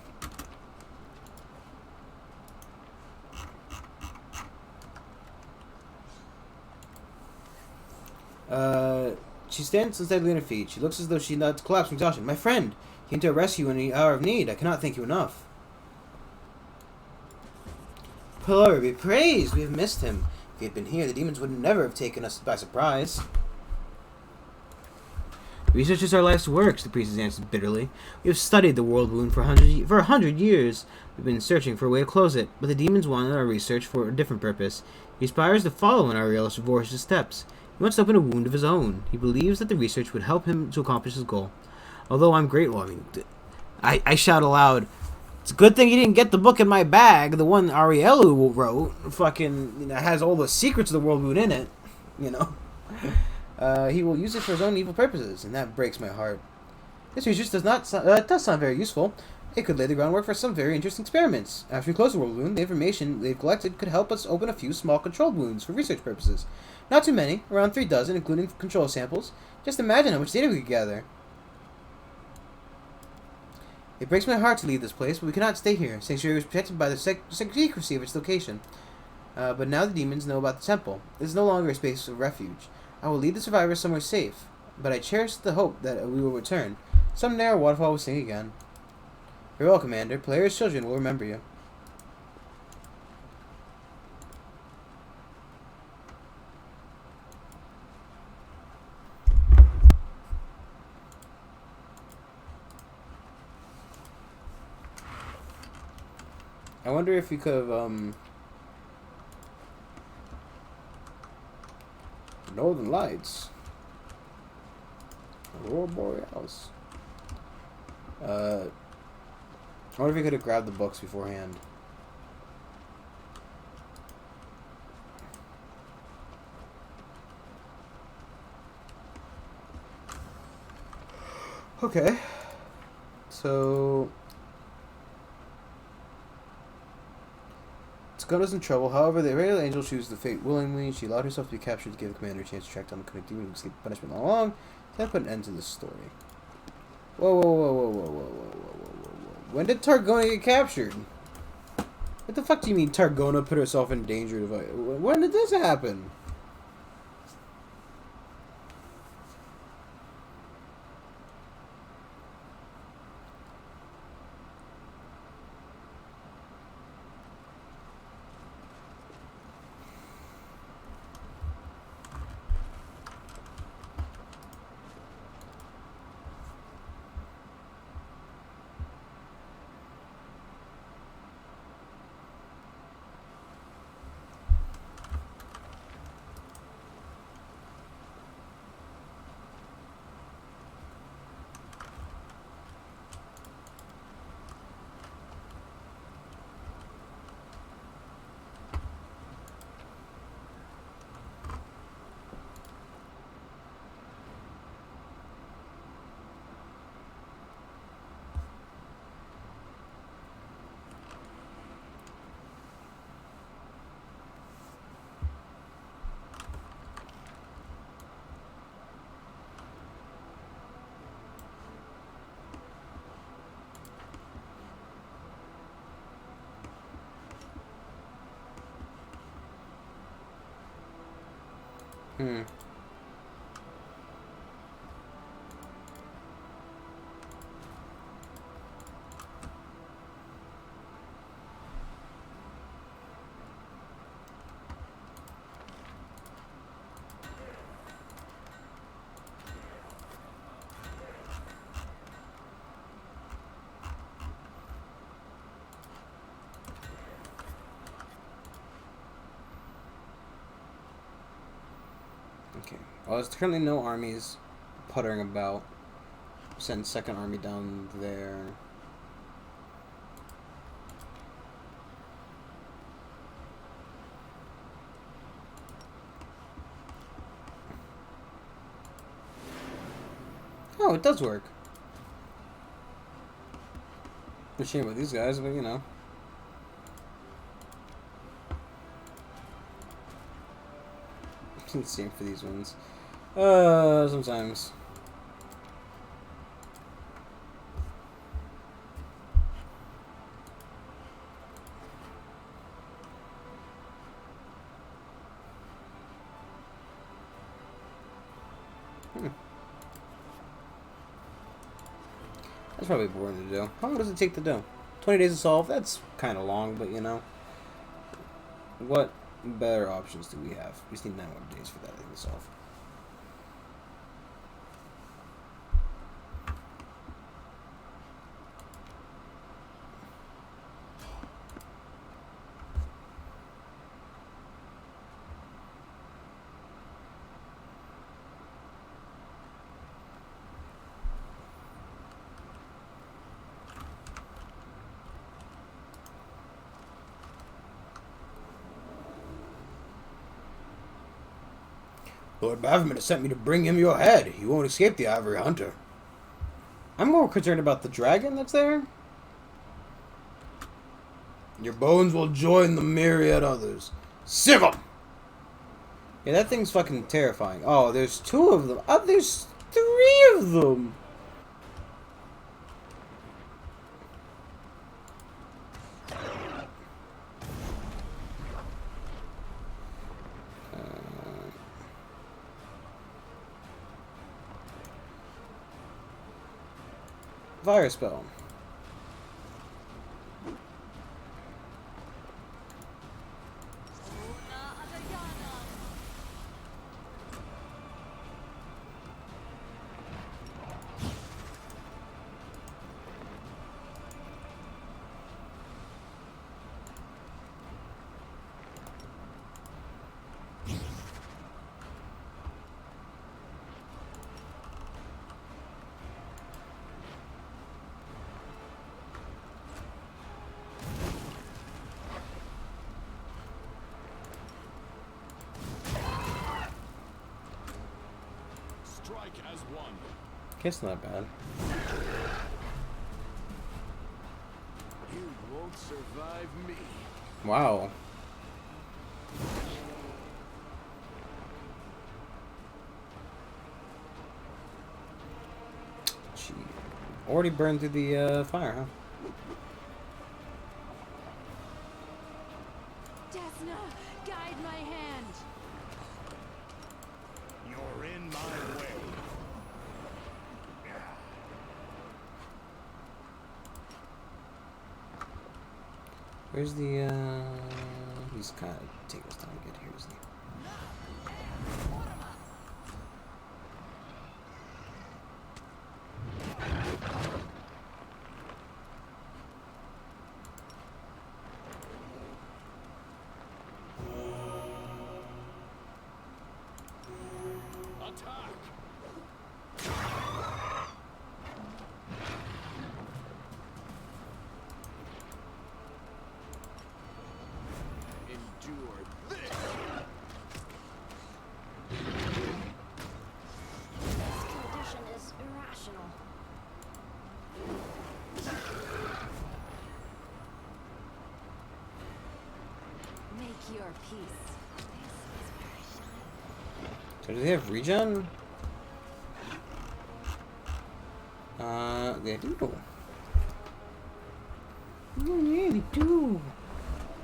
Speaker 1: She stands unsteadily on her feet. She looks as though she's not collapsed from exhaustion. My friend, Came to our rescue in the hour of need. I cannot thank you enough. Lord be praised! We have missed him. If he had been here, the demons would never have taken us by surprise. Research is our life's work, the priest answered bitterly. We have studied the world wound for 100 years. We've been searching for a way to close it, but the demons wanted our research for a different purpose. He aspires to follow in Ariel's Vorish's steps. He wants to open a wound of his own. He believes that the research would help him to accomplish his goal. Although I'm grateful, I shout aloud, it's a good thing you didn't get the book in my bag, the one Arielu wrote. Fucking, has all the secrets of the world wound in it, He will use it for his own evil purposes, and that breaks my heart. This research does sound very useful. It could lay the groundwork for some very interesting experiments. After we close the world wound, the information they've collected could help us open a few small controlled wounds for research purposes. Not too many, around 3 dozen, including control samples. Just imagine how much data we could gather. It breaks my heart to leave this place, but we cannot stay here. Sanctuary was protected by the secrecy of its location. But now the demons know about the temple. It is no longer a space of refuge. I will lead the survivors somewhere safe, but I cherish the hope that we will return. Someday our waterfall will sing again. Farewell, Commander. Players' children will remember you. I wonder if we could have, Northern Lights. Aurora Borealis. I wonder if we could have grabbed the books beforehand. Okay. So Scott is in trouble. However, the Radiant Angel chooses the fate willingly. She allowed herself to be captured to give the commander a chance to track down the connected demon and escape punishment all along. That put an end to this story. Whoa, whoa, whoa, whoa, whoa, whoa, whoa, whoa, whoa, whoa. When did Targona get captured? What the fuck do you mean Targona put herself in danger? When did this happen? Okay. Well, there's currently no armies puttering about. Send second army down there. Oh, it does work. A shame about these guys, but you know. Same for these ones. Sometimes. That's probably boring to do. How long does it take to do? 20 days to solve? That's kind of long, but you know. What better options do we have? We just need 9 more days for that thing to solve. Lord Baphomet has sent me to bring him your head. You won't escape the Ivory Hunter. I'm more concerned about the dragon that's there. Your bones will join the myriad others. Sick 'em! Yeah, that thing's fucking terrifying. Oh, there's 2 of them. Oh, there's 3 of them! Fire spell.
Speaker 4: Strike as one.
Speaker 1: Guess not bad.
Speaker 4: You won't survive me.
Speaker 1: Wow. Gee. Already burned through the fire, huh?
Speaker 5: Desna, guide my hand.
Speaker 4: You're in my way.
Speaker 1: Where's the, he's kind of taking his time to get here, isn't he?
Speaker 4: Attack! Endure this!
Speaker 3: This condition is irrational.
Speaker 5: Make your peace.
Speaker 1: So do they have regen? They do. Oh yeah, they do.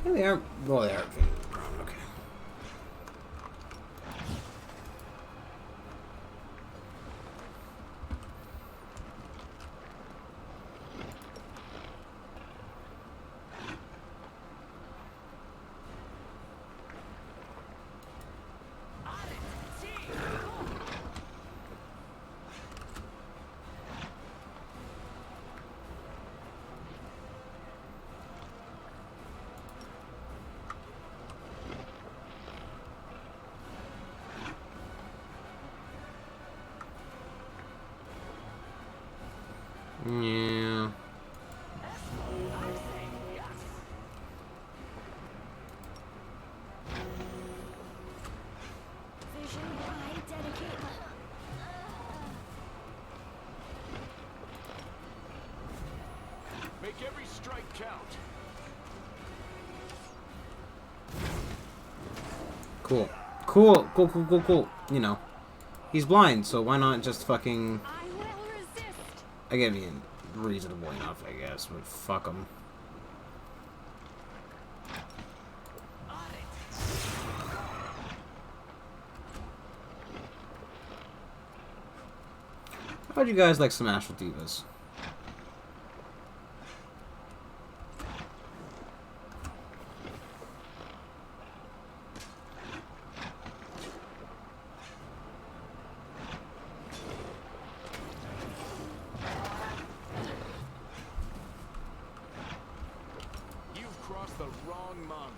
Speaker 1: Yeah, they are. Well, they are. Okay. Yeah.
Speaker 3: Vision, I dedicate my...
Speaker 4: Make every strike count.
Speaker 1: Cool. Cool. Cool. Cool. Cool. Cool. You know, he's blind, so why not just fucking?
Speaker 5: I will resist.
Speaker 1: I get mean reasonable enough, I guess, but fuck him. How'd you guys like some Astral Divas?
Speaker 4: wrong mongrel.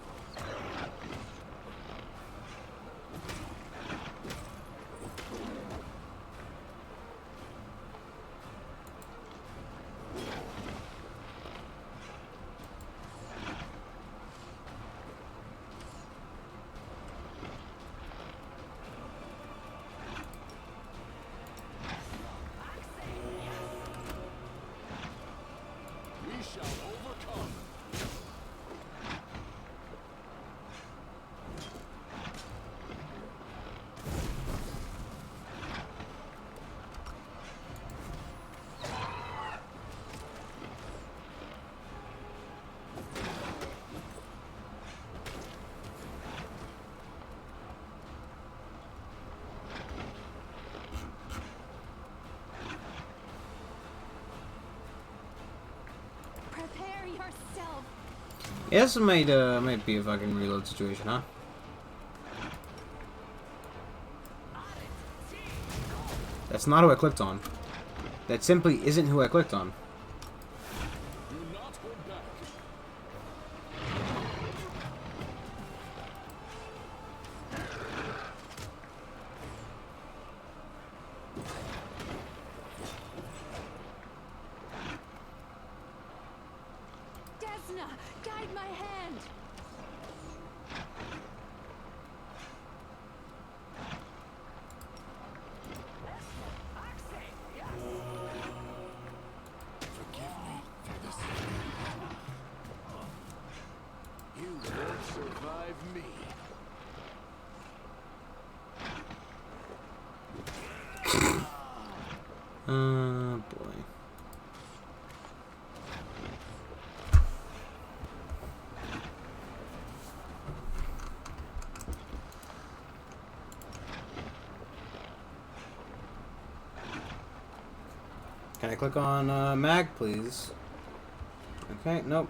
Speaker 4: We shall overcome.
Speaker 5: Prepare yourself.
Speaker 1: Yeah, this might be a fucking reload situation, huh? That's not who I clicked on. That simply isn't who I clicked on.
Speaker 4: Do not hold back.
Speaker 5: Desna, guide my hand.
Speaker 4: Forgive me for this. You won't survive me.
Speaker 1: Boy. Can I click on mag, please? Okay, nope.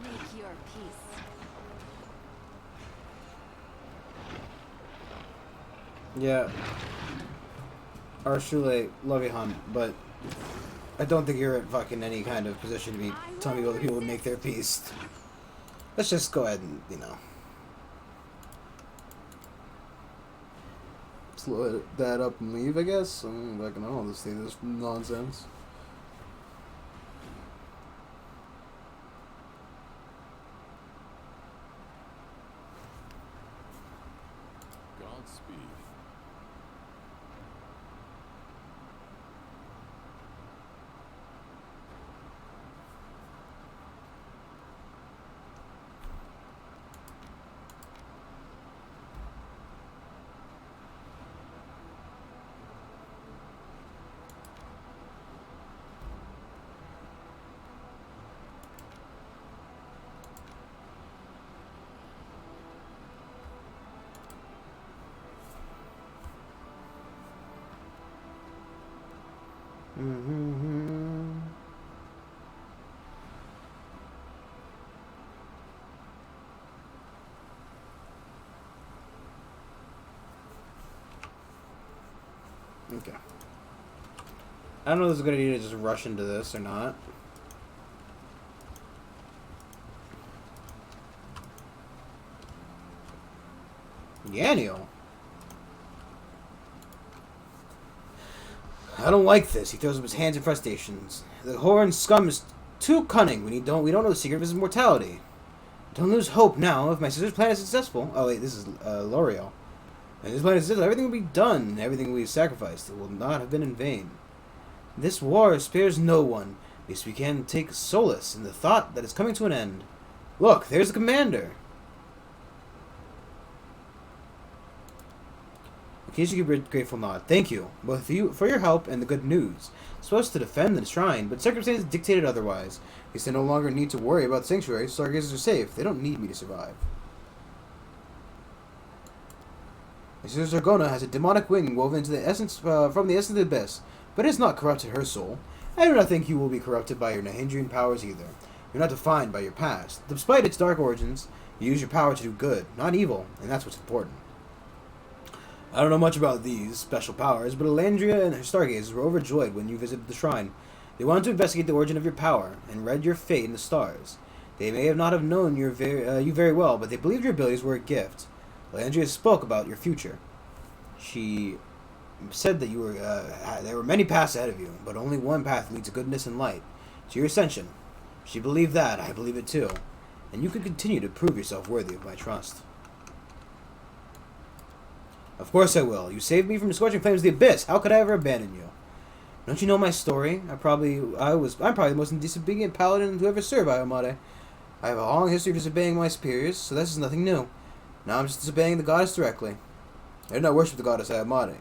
Speaker 5: Make your peace.
Speaker 1: Yeah. Arshule, love you, hon, but I don't think you're in fucking any kind of position to be telling me other people to make their peace. Let's just go ahead and, you know, slow that up and leave, I guess. I don't fucking know all this nonsense.
Speaker 4: Godspeed.
Speaker 1: Mm-hmm. Okay. I don't know if it's a good idea to just rush into this or not. Yanio. I don't like this. He throws up his hands in frustrations. The Horan scum is too cunning. We don't know the secret of his immortality. Don't lose hope now. If my sister's plan is successful, oh wait, this is L'Oreal. And his plan is successful. Everything will be done. Everything we sacrificed. It will not have been in vain. This war spares no one. At least we can take solace in the thought that it's coming to an end. Look, there's the commander. Occasionally give a grateful nod. Thank you, both of you, for your help and the good news. Supposed to defend the shrine, but circumstances dictated otherwise. At least I no longer need to worry about the sanctuary. Stargazers are safe. They don't need me to survive. My sister Zargona has a demonic wing woven into the essence from the essence of the abyss, but it has not corrupted her soul. I do not think you will be corrupted by your Nahindrian powers either. You're not defined by your past. Despite its dark origins, you use your power to do good, not evil, and that's what's important. I don't know much about these special powers, but Elandria and her stargazers were overjoyed when you visited the shrine. They wanted to investigate the origin of your power and read your fate in the stars. They may have not have known you very well, but they believed your abilities were a gift. Elandria spoke about your future. She said that there were many paths ahead of you, but only one path leads to goodness and light, to your ascension. She believed that, I believe it too, and you could continue to prove yourself worthy of my trust. Of course I will. You saved me from the scorching flames of the abyss. How could I ever abandon you? Don't you know my story? I'm probably the most disobedient paladin to ever serve Iomade. I have a long history of disobeying my superiors, so this is nothing new. Now I'm just disobeying the goddess directly. I did not worship the goddess Iomade,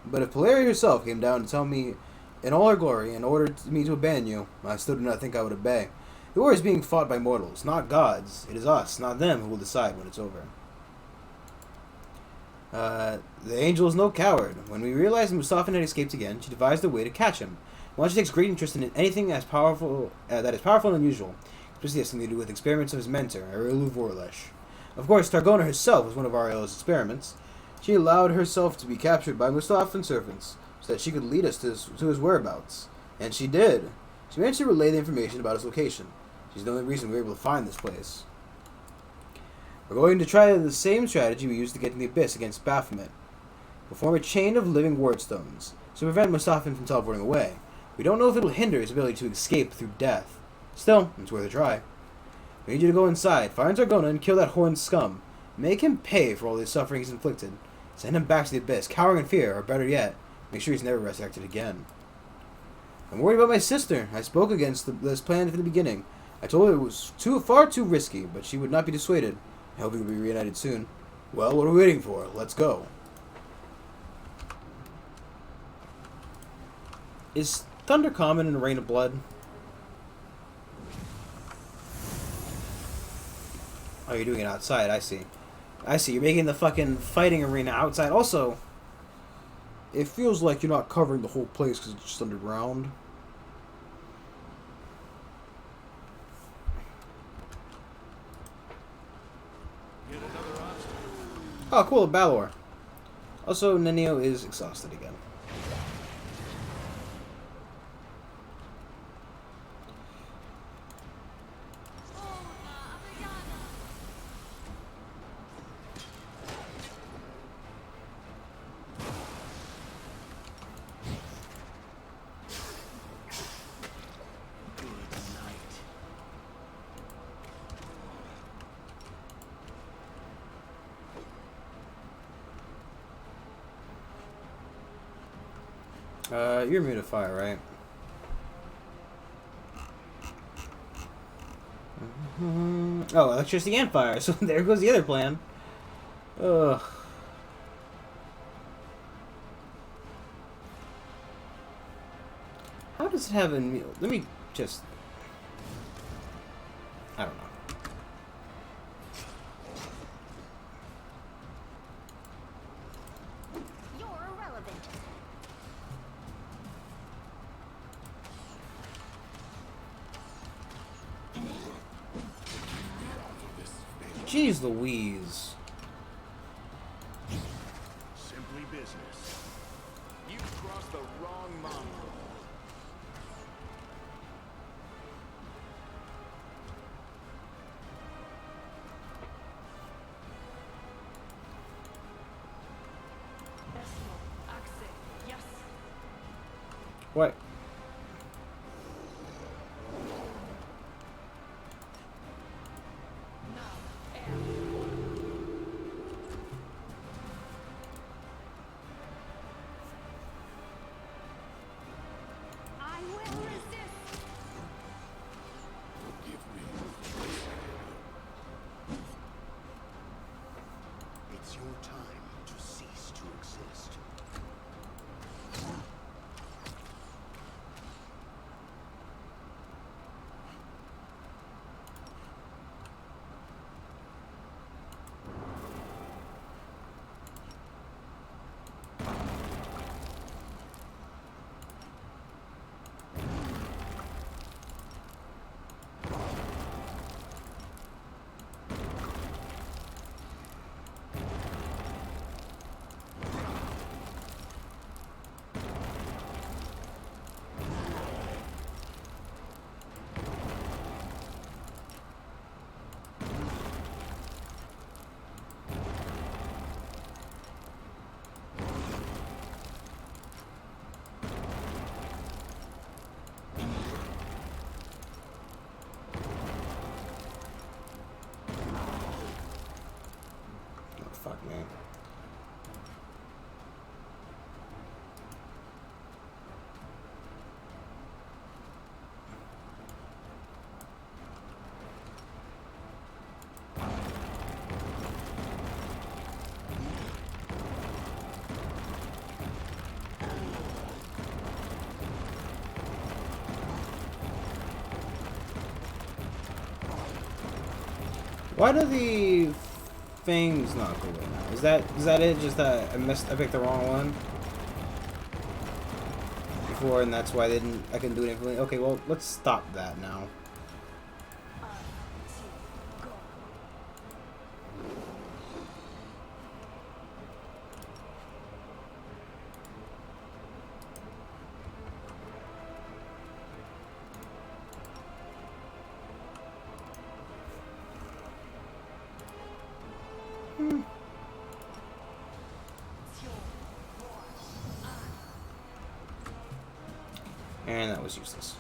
Speaker 1: but if Polaria herself came down to tell me in all her glory and ordered me to abandon you, I still do not think I would obey. The war is being fought by mortals, not gods. It is us, not them, who will decide when it's over. The angel is no coward. When we realized Mustafa had escaped again, she devised a way to catch him. One, she takes great interest in anything as powerful that is powerful and unusual, especially has something to do with experiments of his mentor, Arilu Vorlesh. Of course, Targona herself was one of Ariel's experiments. She allowed herself to be captured by Mustafa and servants, so that she could lead us to his whereabouts. And she did. She managed to relay the information about his location. She's the only reason we were able to find this place. We're going to try the same strategy we used to get in the Abyss against Baphomet. We'll form a chain of living ward stones, to prevent Mustafa from teleporting away. We don't know if it'll hinder his ability to escape through death. Still, it's worth a try. We need you to go inside, find Targona, and kill that horned scum. Make him pay for all the suffering he's inflicted. Send him back to the Abyss, cowering in fear, or better yet, make sure he's never resurrected again. I'm worried about my sister. I spoke against this plan from the beginning. I told her it was far too risky, but she would not be dissuaded. I hope we will be reunited soon. Well, what are we waiting for? Let's go. Is thunder common in a Rain of Blood? Oh, you're doing it outside. I see. I see. You're making the fucking fighting arena outside. Also, it feels like you're not covering the whole place because it's just underground. Oh, cool, a Balor. Also, Nenio is exhausted again. You're immune to fire, right? Oh, electricity and fire. So there goes the other plan. Ugh. How does it have a meal? Let me just... I don't know. Jeez Louise.
Speaker 4: Simply business. You crossed the wrong mongrel.
Speaker 1: What?
Speaker 4: It's your time to cease to exist.
Speaker 1: Why do the things not go away now? Is that it? Just that I picked the wrong one before, and that's why I couldn't do it infinitely. Okay, well let's stop that now. And that was useless.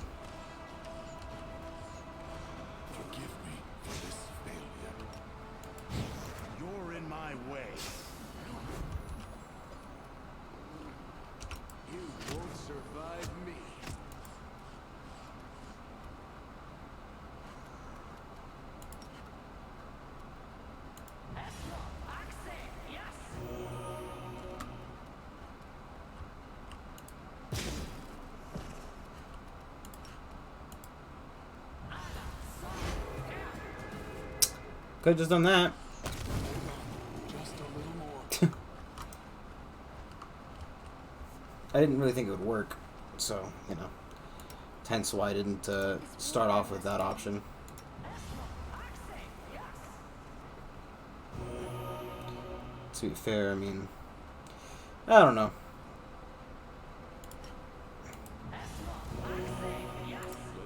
Speaker 4: Forgive me for this failure. You're in my way. You won't survive me.
Speaker 1: Could have just done that.
Speaker 4: Just a little more.
Speaker 1: I didn't really think it would work, so you know. Hence why I didn't start off with that option. To be fair, I mean, I don't know.
Speaker 4: Let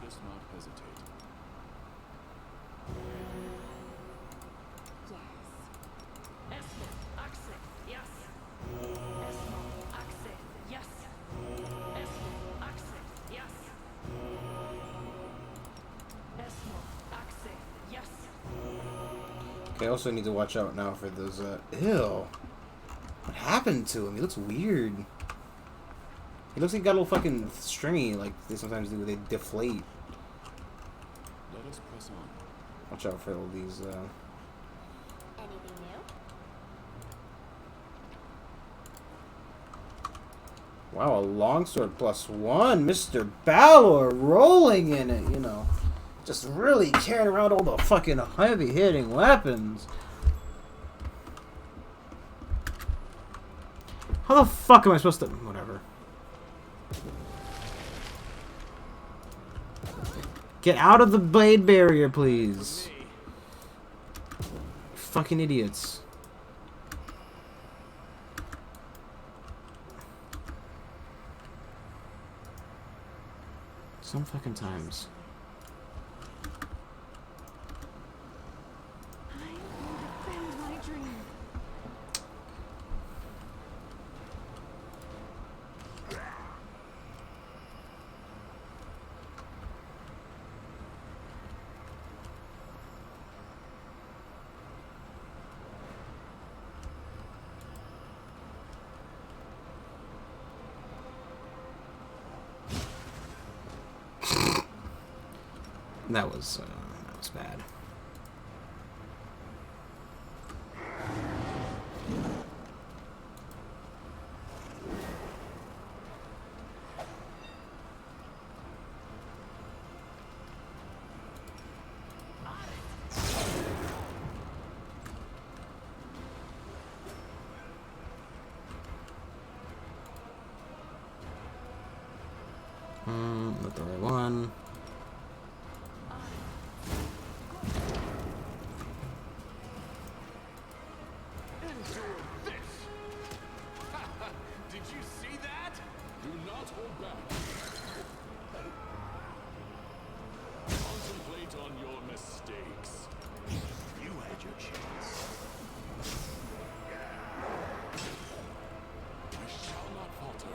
Speaker 4: us not hesitate.
Speaker 1: Okay, I also need to watch out now for those, ew. What happened to him? He looks weird. He looks like he got a little fucking stringy, like they sometimes do, they deflate.
Speaker 4: Let us press on.
Speaker 1: Watch out for all these,
Speaker 3: Anything new?
Speaker 1: Wow, a longsword +1. Mr. Balor rolling in it, you know. Just really carrying around all the fucking heavy-hitting weapons. How the fuck am I supposed to... Whatever. Get out of the blade barrier, please. Fucking idiots. Some fucking times.
Speaker 5: I will defend my dream.
Speaker 1: That was bad. Not the right one.
Speaker 4: Did you see that? Do not hold back. Contemplate on your mistakes. You had your chance. I shall not falter.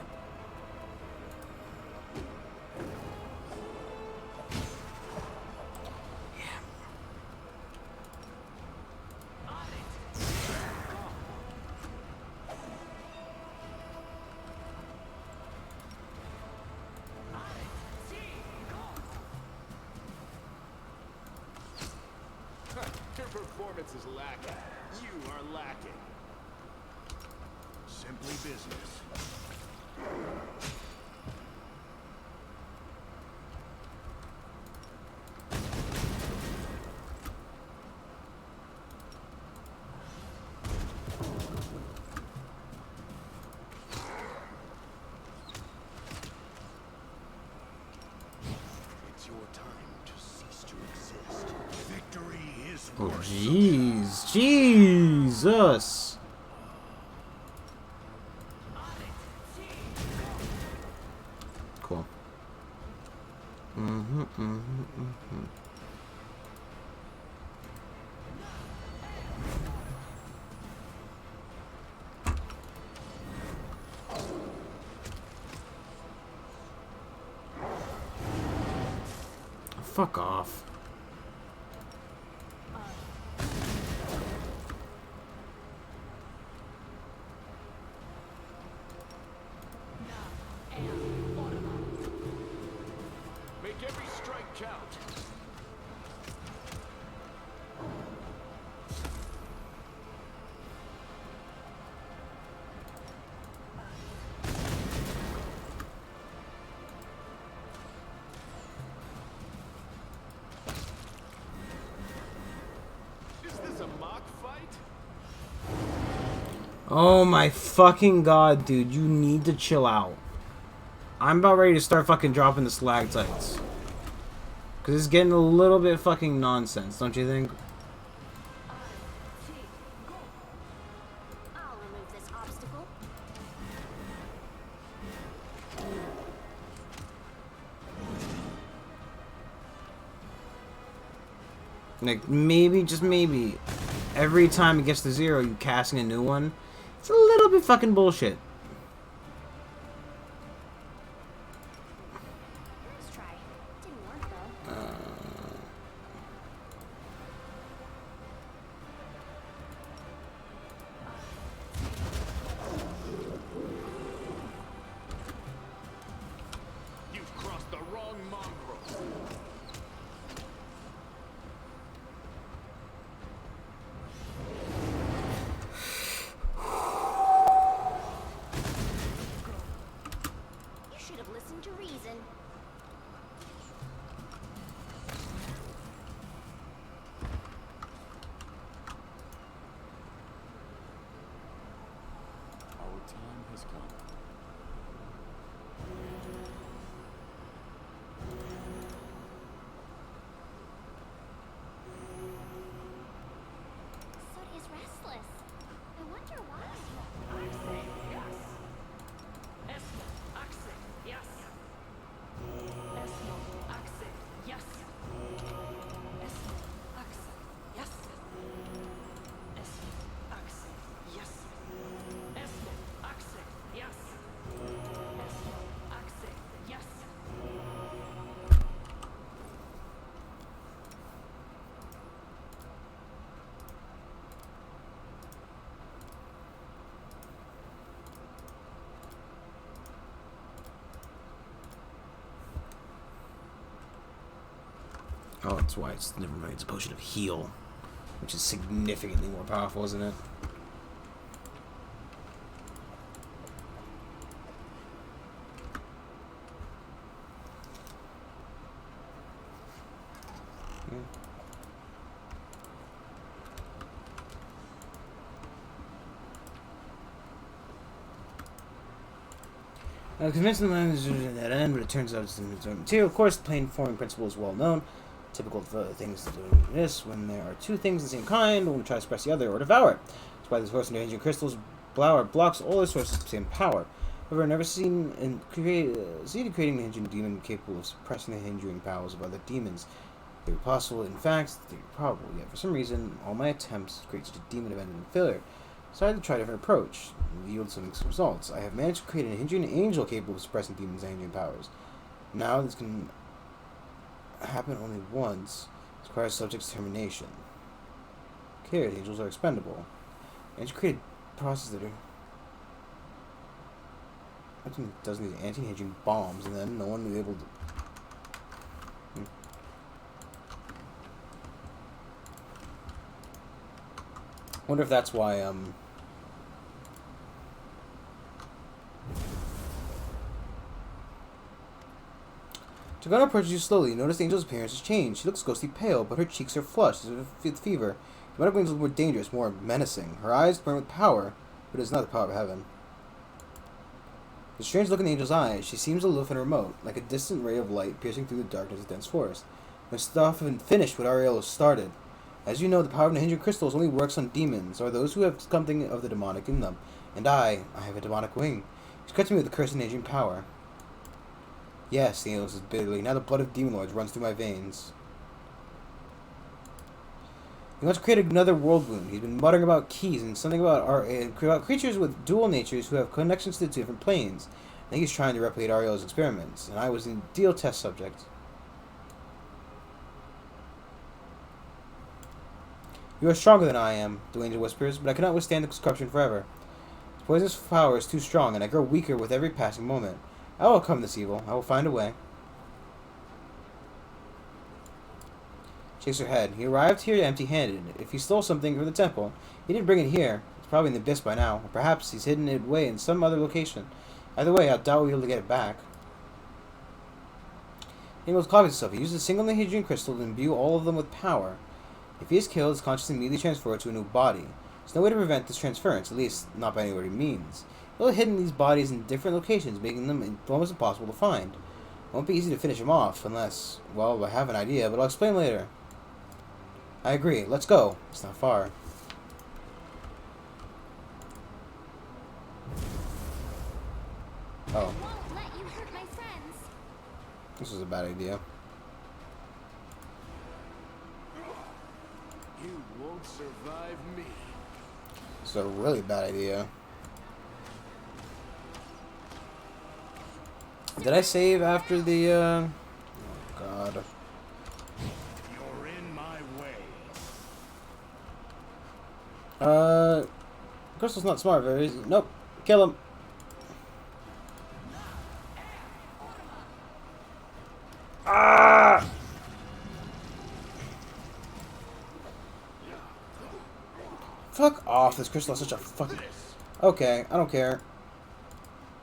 Speaker 4: Your performance is lacking. You are lacking. Simply business.
Speaker 1: Oh, jeez. Jesus. Cool. Fuck off.
Speaker 4: Make every strike count. Is this a mock fight?
Speaker 1: Oh my fucking god, dude. You need to chill out. I'm about ready to start fucking dropping the stalactites. Because it's getting a little bit fucking nonsense, don't you think?
Speaker 3: I'll remove this obstacle.
Speaker 1: Like, maybe, just maybe, every time it gets to 0, you casting a new one. It's a little bit fucking bullshit.
Speaker 3: Let's try. Didn't work though.
Speaker 4: You've crossed the wrong mongrel.
Speaker 3: You should have listened to reason.
Speaker 4: Our time has come.
Speaker 3: Sud is restless. I wonder why.
Speaker 1: Oh, that's why it's, never mind, it's a potion of heal. Which is significantly more powerful, isn't it? Convinced the man is at that end, but it turns out it's in its own material. Of course, the plane forming principle is well known. Typical of things to do this when there are two things of the same kind, one to try to suppress the other or devour it. That's why the source of ancient crystals blocks all the sources of the same power. However, I've never seen succeeded creating an engine demon capable of suppressing the hindering powers of other demons. They were possible, in fact, they were probable, yet for some reason, all my attempts to create such a demon have ended in failure. So I had to try a different approach and yield some results. I have managed to create an hindering angel capable of suppressing demons' hindering powers. Now this can happen only once. It requires subject's determination. Okay, the angels are expendable. And you create a process that does these anti-hindering bombs, and then no one will be able to. Wonder if that's why Dragona approaches you slowly. You notice the angel's appearance has changed. She looks ghostly pale, but her cheeks are flushed as if with fever. The Magic Angel is more dangerous, more menacing. Her eyes burn with power, but it is not the power of heaven. The strange look in the angel's eyes. She seems aloof and remote, like a distant ray of light piercing through the darkness of dense forest. When stuff had finished what Ariel started, As you know, the power of Ninja crystals only works on demons, or those who have something of the demonic in them. And I have a demonic wing. He's granted me with the cursed Ninja power. Yes, the angel says bitterly. Now the blood of demon lords runs through my veins. He wants to create another world wound. He's been muttering about keys and something about creatures with dual natures who have connections to different planes. I think he's trying to replicate Ariel's experiments, and I was an ideal test subject. You are stronger than I am, the angel whispers, but I cannot withstand the corruption forever. His poisonous power is too strong, and I grow weaker with every passing moment. I will overcome this evil. I will find a way. Shakes her head. He arrived here empty-handed. If he stole something from the temple, he didn't bring it here. It's probably in the abyss by now. Or perhaps he's hidden it away in some other location. Either way, I doubt we'll be able to get it back. He knows copies himself. He uses a single Nihedrian crystal to imbue all of them with power. If he is killed, his consciousness immediately transferred to a new body. There's no way to prevent this transference, at least not by any what he means. He'll have hidden these bodies in different locations, making them almost impossible to find. It won't be easy to finish him off, unless, well, I have an idea, but I'll explain later. I agree. Let's go. It's not far. Oh.
Speaker 3: Won't let you hurt my friends.
Speaker 1: This was a bad idea.
Speaker 4: You won't survive me.
Speaker 1: This is a really bad idea. Did I save after the, Oh, God.
Speaker 4: You're in my way.
Speaker 1: Crystal's not smart, very easy. Nope. Kill him. Ah! Fuck off. This crystal is such a fucking... Okay, I don't care.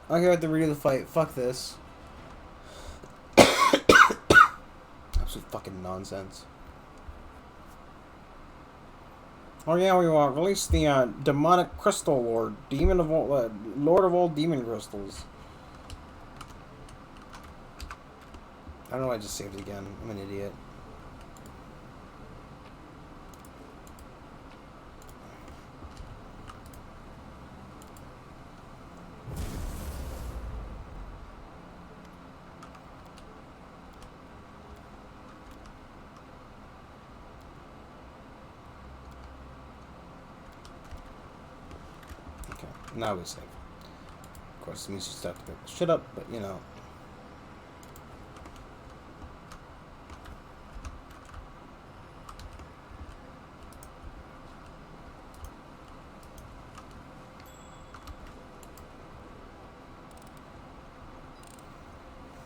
Speaker 1: I don't care about the read of the fight. Fuck this. Absolute fucking nonsense. Oh yeah, we want release the demonic crystal lord, demon of all, lord of all demon crystals. I don't know why I just saved it again. I'm an idiot. Okay, now we save. Of course, it means you start to pick shit up, but you know.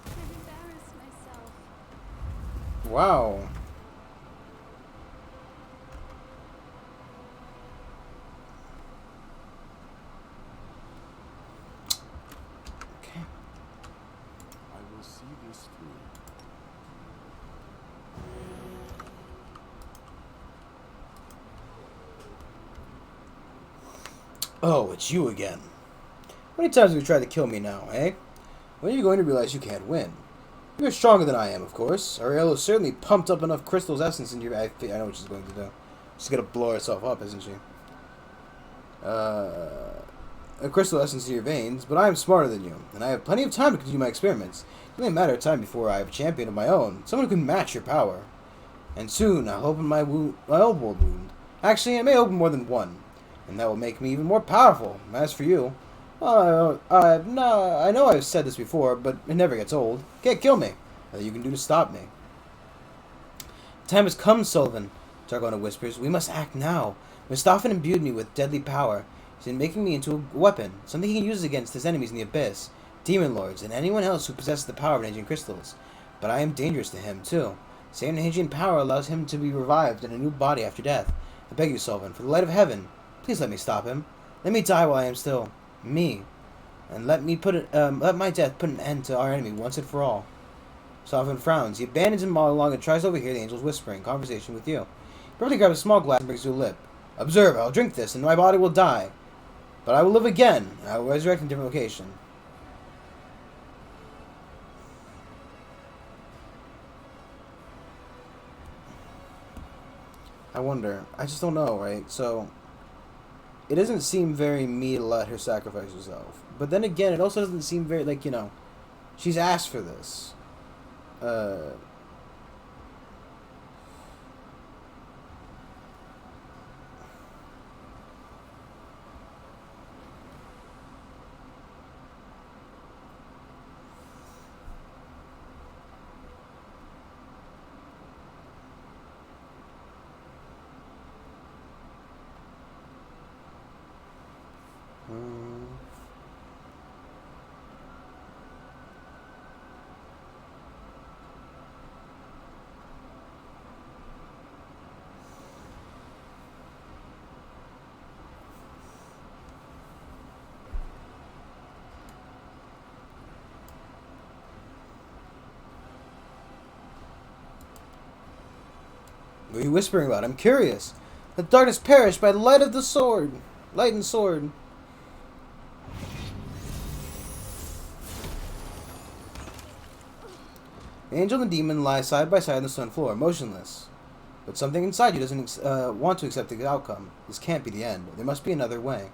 Speaker 5: I've embarrassed myself.
Speaker 1: Wow. Okay.
Speaker 4: I will see this through.
Speaker 1: Oh, it's you again. How many times have you tried to kill me now, eh? When are you going to realize you can't win? You're stronger than I am, of course. Ariel has certainly pumped up enough crystal's essence in your... I know what she's going to do. She's going to blow herself up, isn't she? A crystal essence in your veins, but I am smarter than you, and I have plenty of time to continue my experiments. It's only a matter of time before I have a champion of my own, someone who can match your power. And soon I'll open my old world wound. Actually, I may open more than one, and that will make me even more powerful. As for you, no, I know I've said this before, but it never gets old. Can't kill me. Nothing you can do to stop me. Time has come, Sullivan, Targona whispers. We must act now. Mustafa imbued me with deadly power. He's making me into a weapon, something he can use against his enemies in the abyss, demon lords, and anyone else who possesses the power of Nihedrian crystals. But I am dangerous to him, too. Same Nihedrian power allows him to be revived in a new body after death. I beg you, Sullivan, for the light of heaven, please let me stop him. Let me die while I am still me, and let my death put an end to our enemy once and for all. Sullivan frowns. He abandons him all along and tries to overhear the angel's whispering conversation with you. He probably grabs a small glass and brings it to a lip. Observe, I'll drink this, and my body will die. But I will live again. I will resurrect in a different location. I wonder. I just don't know, right? So, it doesn't seem very me to let her sacrifice herself. But then again, it also doesn't seem very, like, she's asked for this. Uh... What are you whispering about? I'm curious. The darkness perished by the light of the sword. Light and sword. The angel and the demon lie side by side on the stone floor, motionless. But something inside you doesn't want to accept the outcome. This can't be the end. There must be another way.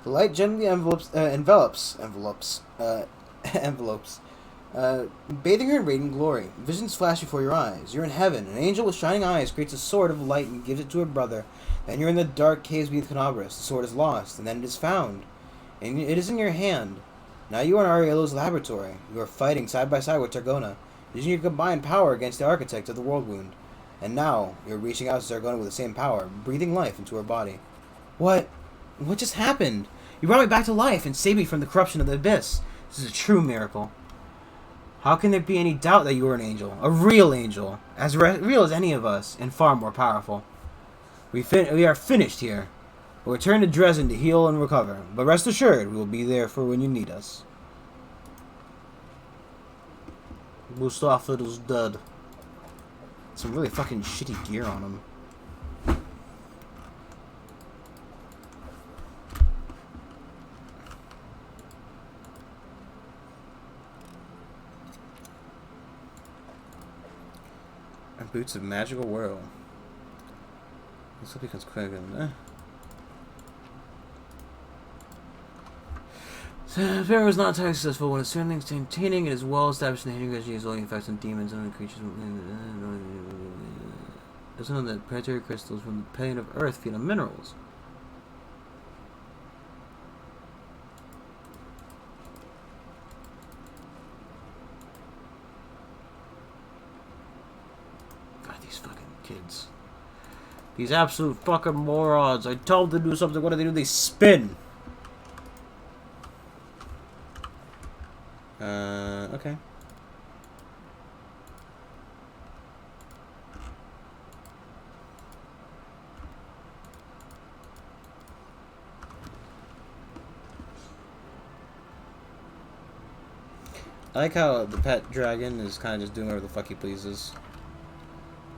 Speaker 1: The light gently envelops, bathing her in radiant glory. Visions flash before your eyes. You're in heaven. An angel with shining eyes creates a sword of light and gives it to her brother. Then you're in the dark caves beneath Canabras. The sword is lost, and then it is found. And it is in your hand. Now you are in Ariello's laboratory. You are fighting side by side with Targona, using your combined power against the architect of the world wound. And now you're reaching out to Targona with the same power, breathing life into her body. What? What just happened? You brought me back to life and saved me from the corruption of the abyss. This is a true miracle. How can there be any doubt that you are an angel? A real angel. As real as any of us, and far more powerful. We are finished here. We'll return to Dresden to heal and recover. But rest assured, we will be there for when you need us. Mustafa's dead. Some really fucking shitty gear on him. And boots of magical whirl. This becomes quick and Pharaoh was not entirely successful when it's certainly maintaining it is well established in the Hidden Gradually only effects on demons and other creatures. Doesn't know that predatory crystals from the plane of Earth feed on minerals. God, these fucking kids. These absolute fucking morons. I told them to do something. What do? They spin. Okay. I like how the pet dragon is kind of just doing whatever the fuck he pleases.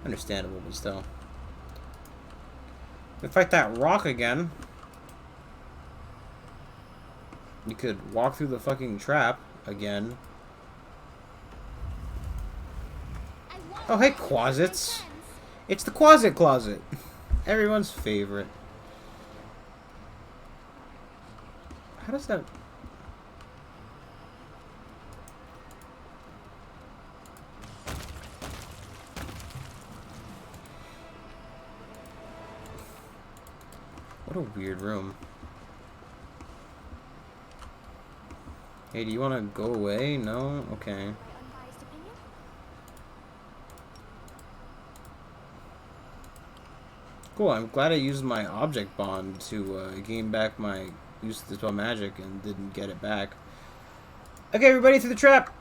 Speaker 1: Understandable, but still. We fight that rock again. You could walk through the fucking trap again. Oh, hey, Quasits. It's the Quasit Closet. Everyone's favorite. How does that... What a weird room. Hey, do you want to go away? No? Okay. Cool, I'm glad I used my object bond to gain back my use of the spell magic and didn't get it back. Okay, everybody, through the trap!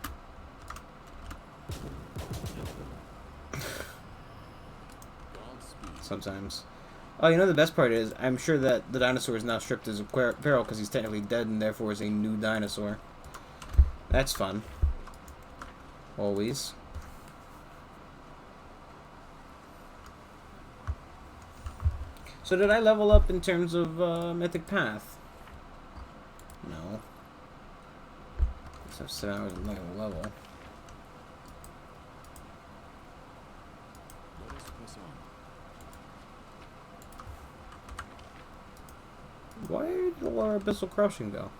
Speaker 1: Sometimes. Oh, you know the best part is, I'm sure that the dinosaur is now stripped as apparel because he's technically dead and therefore is a new dinosaur. That's fun. Always. So did I level up in terms of Mythic Path? No. Just have 7 hours of level. Where did our abyssal corruption go?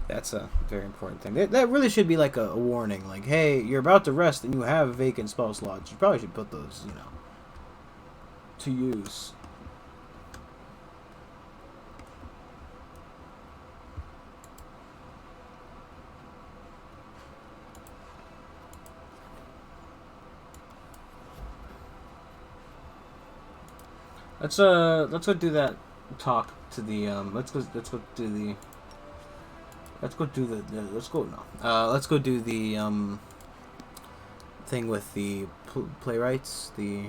Speaker 1: That's a very important thing. That really should be like a warning. Like, hey, you're about to rest and you have vacant spell slots. You probably should put those, you know, to use. Let's go do that talk to the let's go do the let's go do the let's go no let's go do the thing with the playwrights, the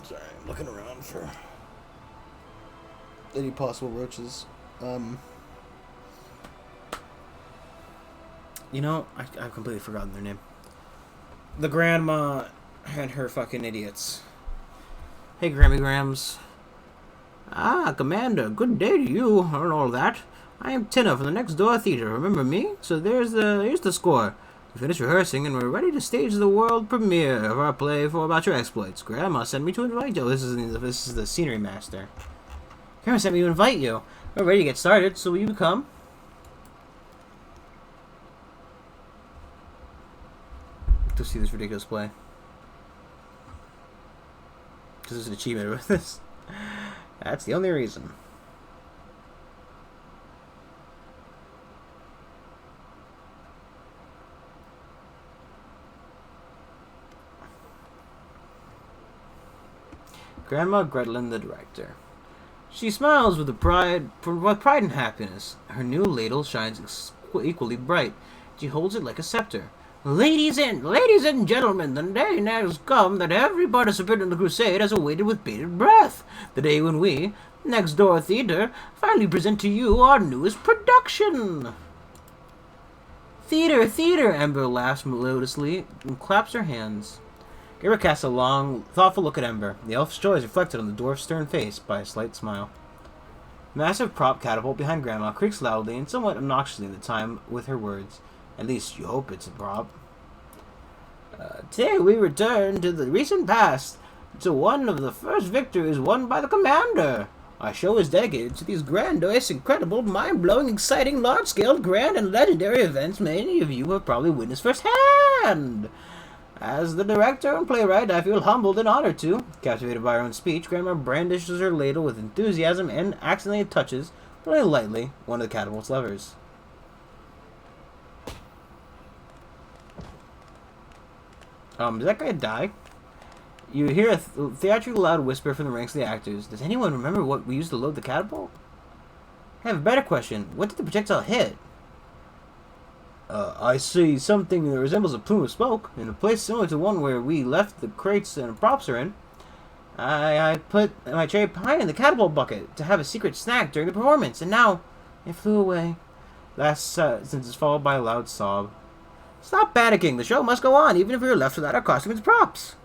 Speaker 1: sorry, I'm looking around for any possible roaches. You know, I've completely forgotten their name. The grandma and her fucking idiots. Hey, Grammy Grams. Ah, Commander, good day to you, and all that. I am Tina from the next door theater, remember me? So here's the score. We finished rehearsing, and we're ready to stage the world premiere of our play about your exploits. Grandma sent me to invite you. This is the scenery master. Grandma sent me to invite you. We're ready to get started, so will you come? To see this ridiculous play. Because there's an achievement with this. That's the only reason. Grandma Gretlin, the director. She smiles with pride and happiness. Her new ladle shines equally bright. She holds it like a scepter. Ladies and gentlemen, the day now has come that every participant in the crusade has awaited with bated breath. The day when we, Next Door Theater, finally present to you our newest production. Theater, Ember laughs melodiously and claps her hands. Gera casts a long, thoughtful look at Ember. The elf's joy is reflected on the dwarf's stern face by a slight smile. Massive prop catapult behind Grandma creaks loudly and somewhat obnoxiously in the time with her words. At least you hope it's a prop. Today we return to the recent past, to one of the first victories won by the Commander. Our show is dedicated to these grandiose, incredible, mind-blowing, exciting, large-scale, grand, and legendary events many of you have probably witnessed firsthand. As the director and playwright, I feel humbled and honored to. Captivated by her own speech, Grandma brandishes her ladle with enthusiasm and accidentally touches, but only lightly, one of the catapult's levers. Did that guy die? You hear a theatrically loud whisper from the ranks of the actors. Does anyone remember what we used to load the catapult? I have a better question. What did the projectile hit? I see something that resembles a plume of smoke, in a place similar to one where we left the crates and props are in. I put my cherry pie in the catapult bucket to have a secret snack during the performance, and now it flew away. Last sentence is followed by a loud sob. Stop panicking. The show must go on, even if we are left without our costumes and props.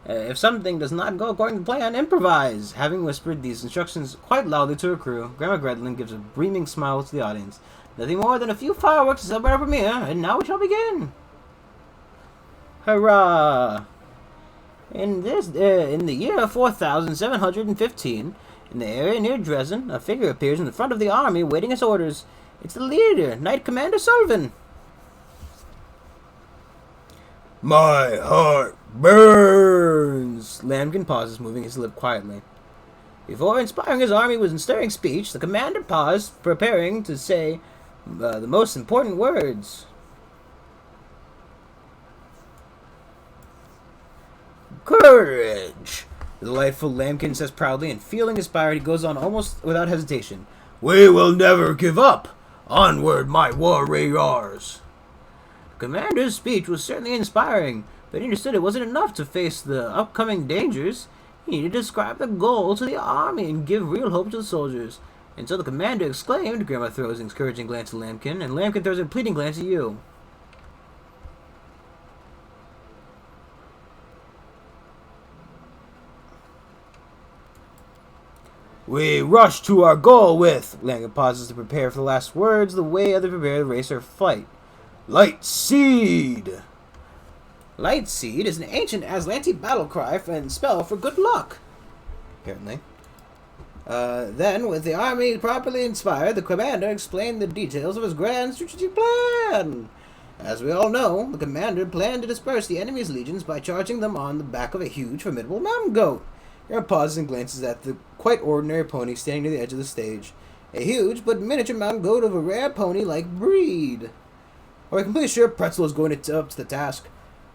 Speaker 1: If something does not go according to plan, improvise. Having whispered these instructions quite loudly to her crew, Grandma Gretlin gives a beaming smile to the audience. Nothing more than a few fireworks to celebrate our premiere, and now we shall begin. Hurrah! In the year 4715, in the area near Dresden, a figure appears in the front of the army waiting its orders. It's the leader, Knight Commander Sullivan. My heart burns! Lambkin pauses, moving his lip quietly. Before inspiring his army with a stirring speech, the commander paused, preparing to say the most important words. Courage! The delightful Lambkin says proudly, and feeling inspired, he goes on almost without hesitation. We will never give up! Onward, my warriors! The commander's speech was certainly inspiring, but he understood it wasn't enough to face the upcoming dangers. He needed to describe the goal to the army and give real hope to the soldiers. And so the commander exclaimed. Grandma throws an encouraging glance at Lambkin, and Lambkin throws a pleading glance at you. We rush to our goal with... Lambkin pauses to prepare for the last words, the way others prepare to race or fight. Light Seed! Light Seed is an ancient Aslanti battle cry and spell for good luck, apparently. Then, with the army properly inspired, the commander explained the details of his grand strategic plan. As we all know, the commander planned to disperse the enemy's legions by charging them on the back of a huge, formidable mountain goat. He pauses and glances at the quite ordinary pony standing near the edge of the stage. A huge but miniature mountain goat of a rare pony-like breed. Are you completely sure Pretzel is going up to the task?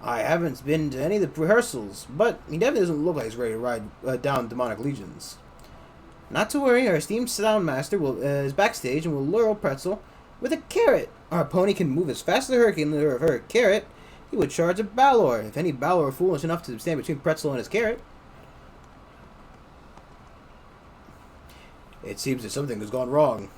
Speaker 1: I haven't been to any of the rehearsals, but he definitely doesn't look like he's ready to ride down demonic legions. Not to worry, our esteemed sound master is backstage and will lure Pretzel with a carrot. Our pony can move as fast as a hurricane, and if her carrot, he would charge a Balor. If any Balor are foolish enough to stand between Pretzel and his carrot. It seems that something has gone wrong.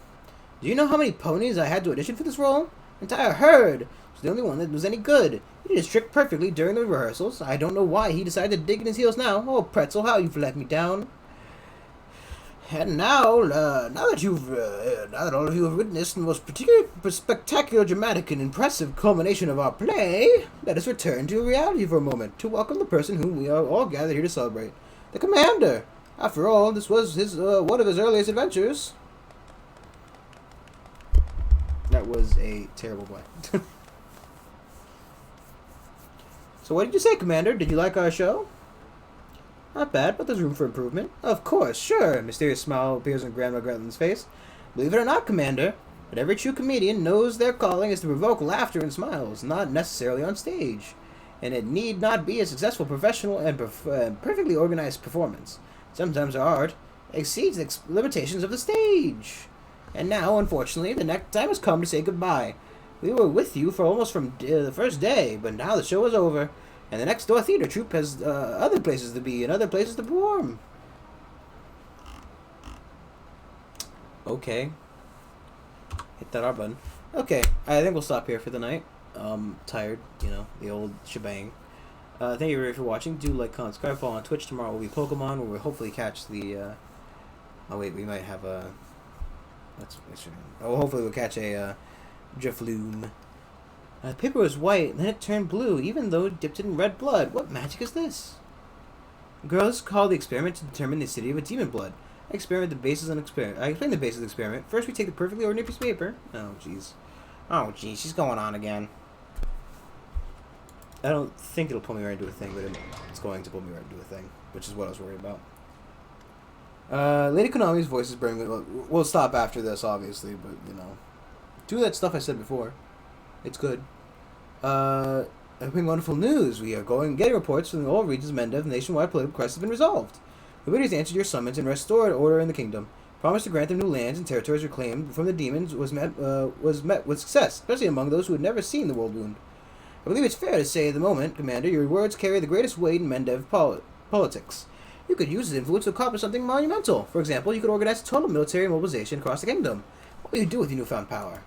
Speaker 1: Do you know how many ponies I had to audition for this role? Entire herd. It's the only one that was any good. He did his trick perfectly during the rehearsals. I don't know why he decided to dig in his heels now. Oh, Pretzel, how you've let me down. And now that all of you have witnessed the most particular, spectacular, dramatic, and impressive culmination of our play, let us return to reality for a moment to welcome the person whom we are all gathered here to celebrate, the Commander. After all, this was his one of his earliest adventures. That was a terrible play. So what did you say, Commander? Did you like our show? Not bad, but there's room for improvement. Of course, sure. A mysterious smile appears on Grandma Gretlin's face. Believe it or not, Commander, but every true comedian knows their calling is to provoke laughter and smiles, not necessarily on stage. And it need not be a successful, professional, and perfectly organized performance. Sometimes our art exceeds the limitations of the stage. And now, unfortunately, the next time has come to say goodbye. We were with you for almost from the first day, but now the show is over, and the next door theater troupe has other places to be and other places to perform. Okay. Hit that R button. Okay, I think we'll stop here for the night. Tired, the old shebang. Thank you everybody for watching. Do like, comment, subscribe, follow on Twitch. Tomorrow will be Pokemon, where we'll hopefully catch the, oh wait, we might have a, hopefully we'll catch a, Drifloon. The paper was white, and then it turned blue, even though it dipped in red blood. What magic is this? Girls call the experiment to determine the acidity of a demon blood. I explain the basis of the experiment. First, we take the perfectly ordinary piece of paper. Oh, jeez. Oh, jeez, she's going on again. I don't think it'll pull me right into a thing, but it's going to pull me right into a thing, which is what I was worried about. Lady Konami's voice is burning. We'll stop after this, obviously, but, do that stuff I said before. It's good. Having wonderful news. We are getting reports from all regions of Mendev. The nationwide political crisis has been resolved. The leaders answered your summons and restored order in the kingdom. Promise to grant them new lands and territories reclaimed from the demons was met with success, especially among those who had never seen the world wound. I believe it's fair to say at the moment, Commander, your words carry the greatest weight in Mendev politics. You could use this influence to accomplish something monumental. For example, you could organize total military mobilization across the kingdom. What will you do with your newfound power?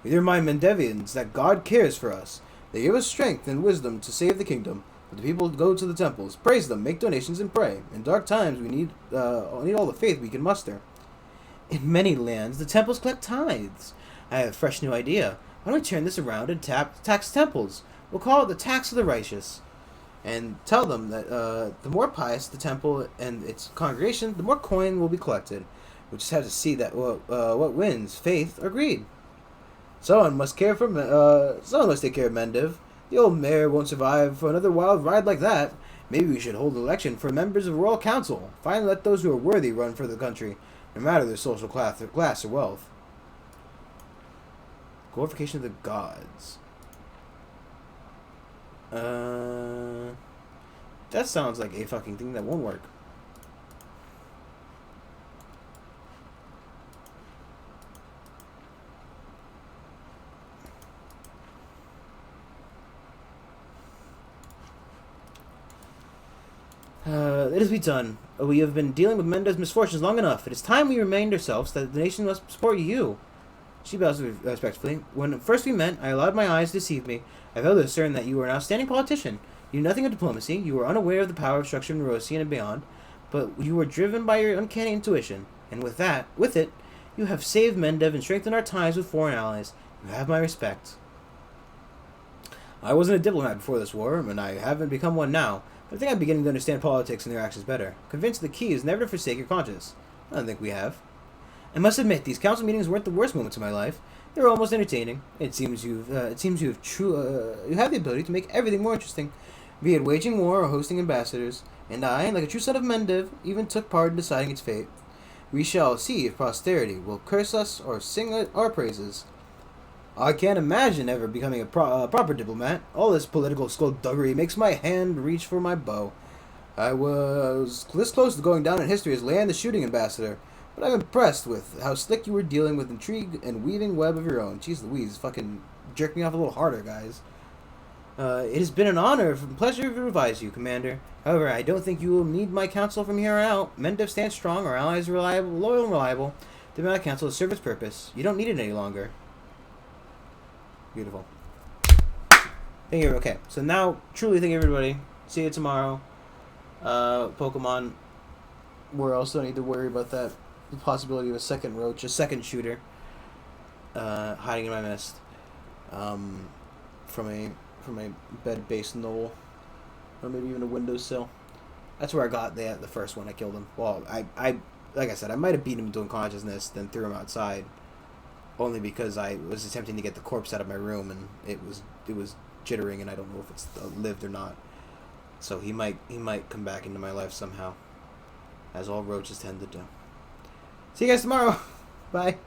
Speaker 1: We remind Mendevians that God cares for us. They give us strength and wisdom to save the kingdom. But the people go to the temples, praise them, make donations, and pray. In dark times, we need all the faith we can muster. In many lands, the temples collect tithes. I have a fresh new idea. Why don't we turn this around and tax temples? We'll call it the tax of the righteous. And tell them that the more pious the temple and its congregation, the more coin will be collected. We just have to see that what wins, faith or greed. Someone must take care of Mendev. The old mayor won't survive for another wild ride like that. Maybe we should hold an election for members of the Royal Council. Finally let those who are worthy run for the country, no matter their social class or wealth. Glorification of the gods. That sounds like a fucking thing that won't work. Let us be done. we have been dealing with Mendo's misfortunes long enough. It is time we remind ourselves that the nation must support you. She bows respectfully. When first we met, I allowed my eyes to deceive me. I failed to discern that you were an outstanding politician. You knew nothing of diplomacy. You were unaware of the power of structure in Rosian and beyond. But you were driven by your uncanny intuition. And with it, you have saved Mendev and strengthened our ties with foreign allies. You have my respect. I wasn't a diplomat before this war, and I haven't become one now. But I think I'm beginning to understand politics and their actions better. Convinced the key is never to forsake your conscience. I don't think we have. I must admit, these council meetings weren't the worst moments of my life. They were almost entertaining. You have the ability to make everything more interesting, be it waging war or hosting ambassadors. And I, like a true son of Mendev, even took part in deciding its fate. We shall see if posterity will curse us or sing our praises. I can't imagine ever becoming a proper diplomat. All this political skullduggery makes my hand reach for my bow. I was this close to going down in history as Leanne the shooting ambassador, but I'm impressed with how slick you were dealing with intrigue and weaving web of your own. Jeez Louise, fucking jerk me off a little harder, guys. It has been an honor and pleasure to advise you, Commander. However, I don't think you will need my counsel from here on out. Mendev stands strong, our allies are loyal and reliable. The Diplomatic Council has served its purpose. You don't need it any longer. Beautiful. Thank you. Okay, so now, truly thank you, everybody. See you tomorrow. Pokemon. We also need to worry about that. The possibility of a second roach, a second shooter, hiding in my mist. From a bed-based knoll, or maybe even a windowsill. That's where I got the first one. I killed him. Well, I like I said, I might have beaten him to unconsciousness, then threw him outside, only because I was attempting to get the corpse out of my room, and it was jittering, and I don't know if it's lived or not. So he might come back into my life somehow, as all roaches tend to do. See you guys tomorrow. Bye.